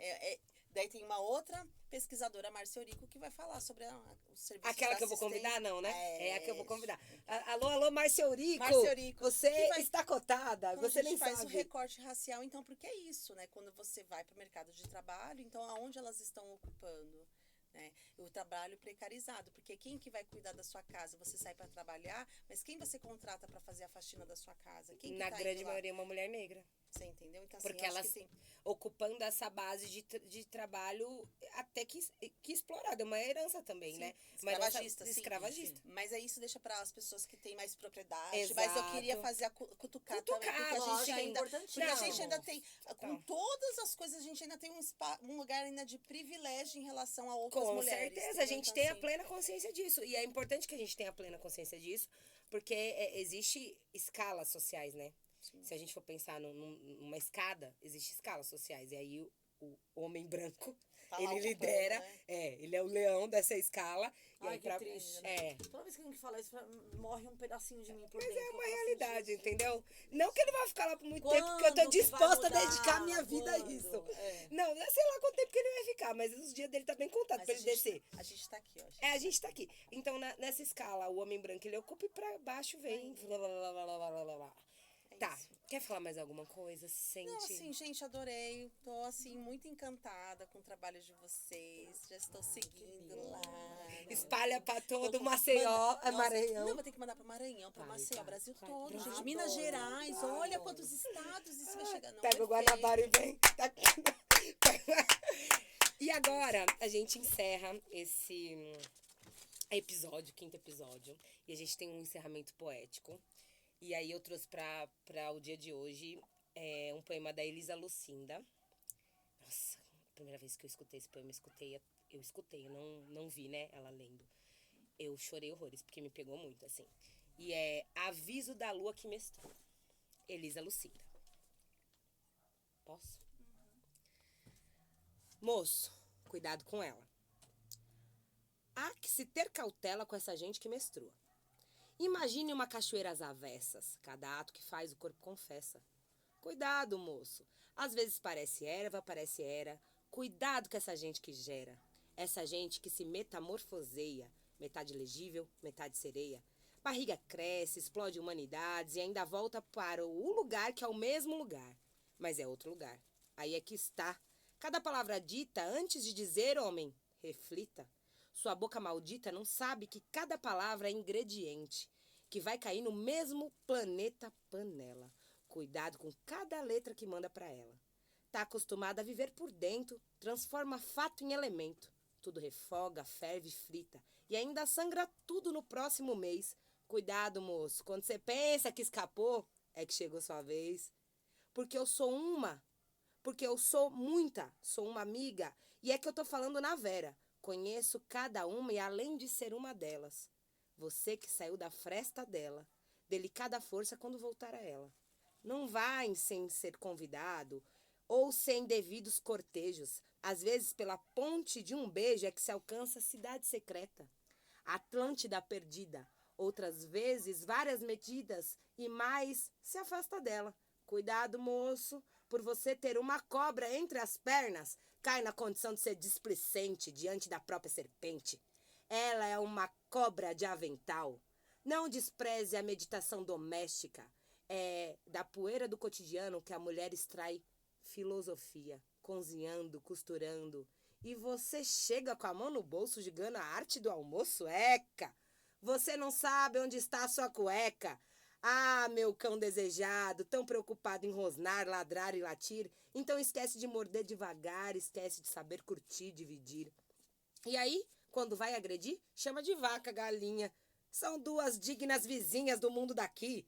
daí tem uma outra pesquisadora, Márcia Eurico, que vai falar sobre os serviços Aquela da que eu vou assistência. convidar, não, né? É a que eu vou isso. convidar. Alô, Márcia Eurico. Márcia Eurico, Você que vai- está cotada, Então, você a gente nem faz sabe. o recorte racial, então, porque é isso, né? Quando você vai para o mercado de trabalho, então, aonde elas estão ocupando? Né? O trabalho precarizado, porque quem que vai cuidar da sua casa? Você sai para trabalhar, mas quem você contrata para fazer a faxina da sua casa? Quem que Na tá grande indo lá? maioria é uma mulher negra. Você entendeu? Então, assim, Porque eu acho elas que tem... ocupando essa base de trabalho até que explorada. É uma herança também, Sim, né? Uma herança escravagista, sim. escravagista. Mas aí isso deixa para as pessoas que têm mais propriedade. Exato. Mas eu queria fazer a cutucar também, porque a lógico, gente é ainda, importantíssimo. porque a gente ainda tem, com Total. todas as coisas, a gente ainda tem um lugar ainda de privilégio em relação a outras Com mulheres. certeza, entendeu? a gente Então, tem a assim, plena consciência disso. E é importante que a gente tenha a plena consciência disso, porque existe escalas sociais, né? Sim. Se a gente for pensar numa escada, existe escalas sociais. E aí o homem branco, tá lá ele ocupando, lidera, né? ele é o leão dessa escala. E Ai, aí que triste, né? É. Toda vez que a gente fala isso, morre um pedacinho de mim por Mas dentro. é Eu uma falo assim, realidade, Jesus. entendeu? Não que ele vai ficar lá por muito Quando tempo, porque eu tô que vai disposta a mudar? dedicar a minha vida a Quando? isso. É. Não, eu sei lá quanto tempo que ele vai ficar, mas os dias dele tá bem contado Mas pra ele descer. a gente tá aqui, ó. A gente tá aqui. Então, nessa escala, o homem branco, ele ocupa e pra baixo vem. Lá, lá, lá, lá, lá, lá, lá, lá. Tá, isso. quer falar mais alguma coisa? Sente. Não, assim, gente, adorei. Tô, assim, muito encantada com o trabalho de vocês. Já estou seguindo lá. Espalha pra todo Maceió, Nossa, Maranhão. Não, vou ter que mandar pra Maranhão, pra Vai, Maceió, vai, Brasil vai. todo, Pronto. gente. Minas Adoro, Gerais, adoro. olha quantos estados isso vai chegar. Não, Pega o perfeito. Guanabara e vem. Tá aqui. E agora, a gente encerra esse episódio, quinto episódio. E a gente tem um encerramento poético. E aí eu trouxe pra o dia de hoje um poema da Elisa Lucinda. Nossa, primeira vez que eu escutei esse poema, eu não vi, né, ela lendo. Eu chorei horrores, porque me pegou muito, assim. E é Aviso da Lua que Menstrua, Elisa Lucida. Posso? Moço, cuidado com ela. Há que se ter cautela com essa gente que menstrua. Imagine uma cachoeira às avessas, cada ato que faz o corpo confessa. Cuidado, moço. Às vezes parece erva, parece era. Cuidado com essa gente que gera. Essa gente que se metamorfoseia, metade legível, metade sereia. Barriga cresce, explode humanidades e ainda volta para o lugar que é o mesmo lugar. Mas é outro lugar. Aí é que está. Cada palavra dita, antes de dizer, homem, reflita. Sua boca maldita não sabe que cada palavra é ingrediente, que vai cair no mesmo planeta panela. Cuidado com cada letra que manda pra ela. Tá acostumada a viver por dentro, transforma fato em elemento. Tudo refoga, ferve, frita. E ainda sangra tudo no próximo mês. Cuidado, moço. Quando você pensa que escapou, é que chegou sua vez. Porque eu sou uma. Porque eu sou muita. Sou uma amiga. E é que eu tô falando na Vera. Conheço cada uma e além de ser uma delas. Você que saiu da fresta dela. Delicada força quando voltar a ela. Não vai sem ser convidado ou sem devidos cortejos. Às vezes, pela ponte de um beijo é que se alcança a cidade secreta. Atlântida perdida. Outras vezes, várias medidas e mais se afasta dela. Cuidado, moço, por você ter uma cobra entre as pernas, cai na condição de ser displicente diante da própria serpente. Ela é uma cobra de avental. Não despreze a meditação doméstica. É da poeira do cotidiano que a mulher extrai filosofia, cozinhando, costurando. E você chega com a mão no bolso jogando a arte do almoço, eca! Você não sabe onde está a sua cueca. Ah, meu cão desejado, tão preocupado em rosnar, ladrar e latir, então esquece de morder devagar, esquece de saber curtir, dividir. E aí, quando vai agredir, chama de vaca, galinha. São duas dignas vizinhas do mundo daqui.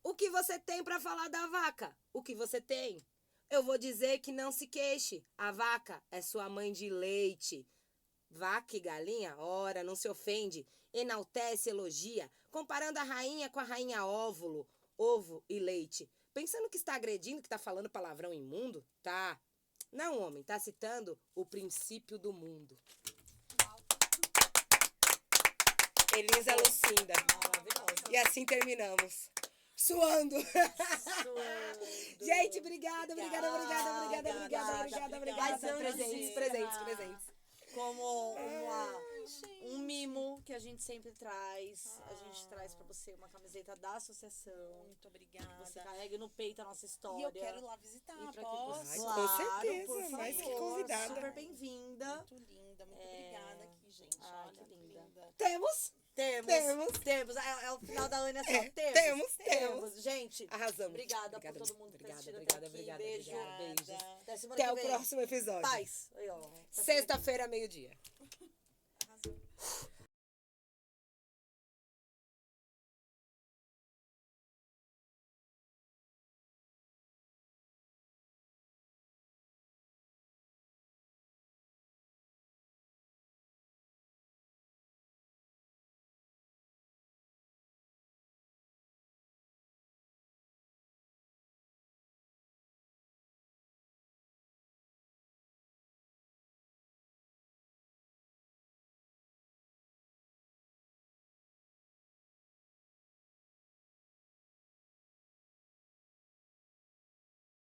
O que você tem para falar da vaca? O que você tem? Eu vou dizer que não se queixe. A vaca é sua mãe de leite. Vaca e galinha, ora, não se ofende. Enaltece, elogia, comparando a rainha com a rainha óvulo, ovo e leite. Pensando que está agredindo, que está falando palavrão imundo? Tá. Não, homem, tá citando o princípio do mundo. Elisa Lucinda. Maravilhosa. E assim terminamos. Suando. Gente, obrigada. Mas antes Presentes. Como um mimo que a gente sempre traz. A gente traz pra você uma camiseta da associação. Muito obrigada. Você carregue no peito a nossa história. E eu quero ir lá visitar, E pra que posso? você... Ai, com certeza, por favor, mais que convidada. Super bem-vinda. Muito linda, muito obrigada aqui, gente. Ah, Olha, que linda. Temos. Temos. É o final da Ana, assim, ó. Temos. Gente, Arrasamos. Obrigada por todo mundo ter assistido até aqui. Beijo. Beijos. Até semana Até que o vem. próximo episódio. Paz. Aí, ó. Sexta-feira, meio-dia.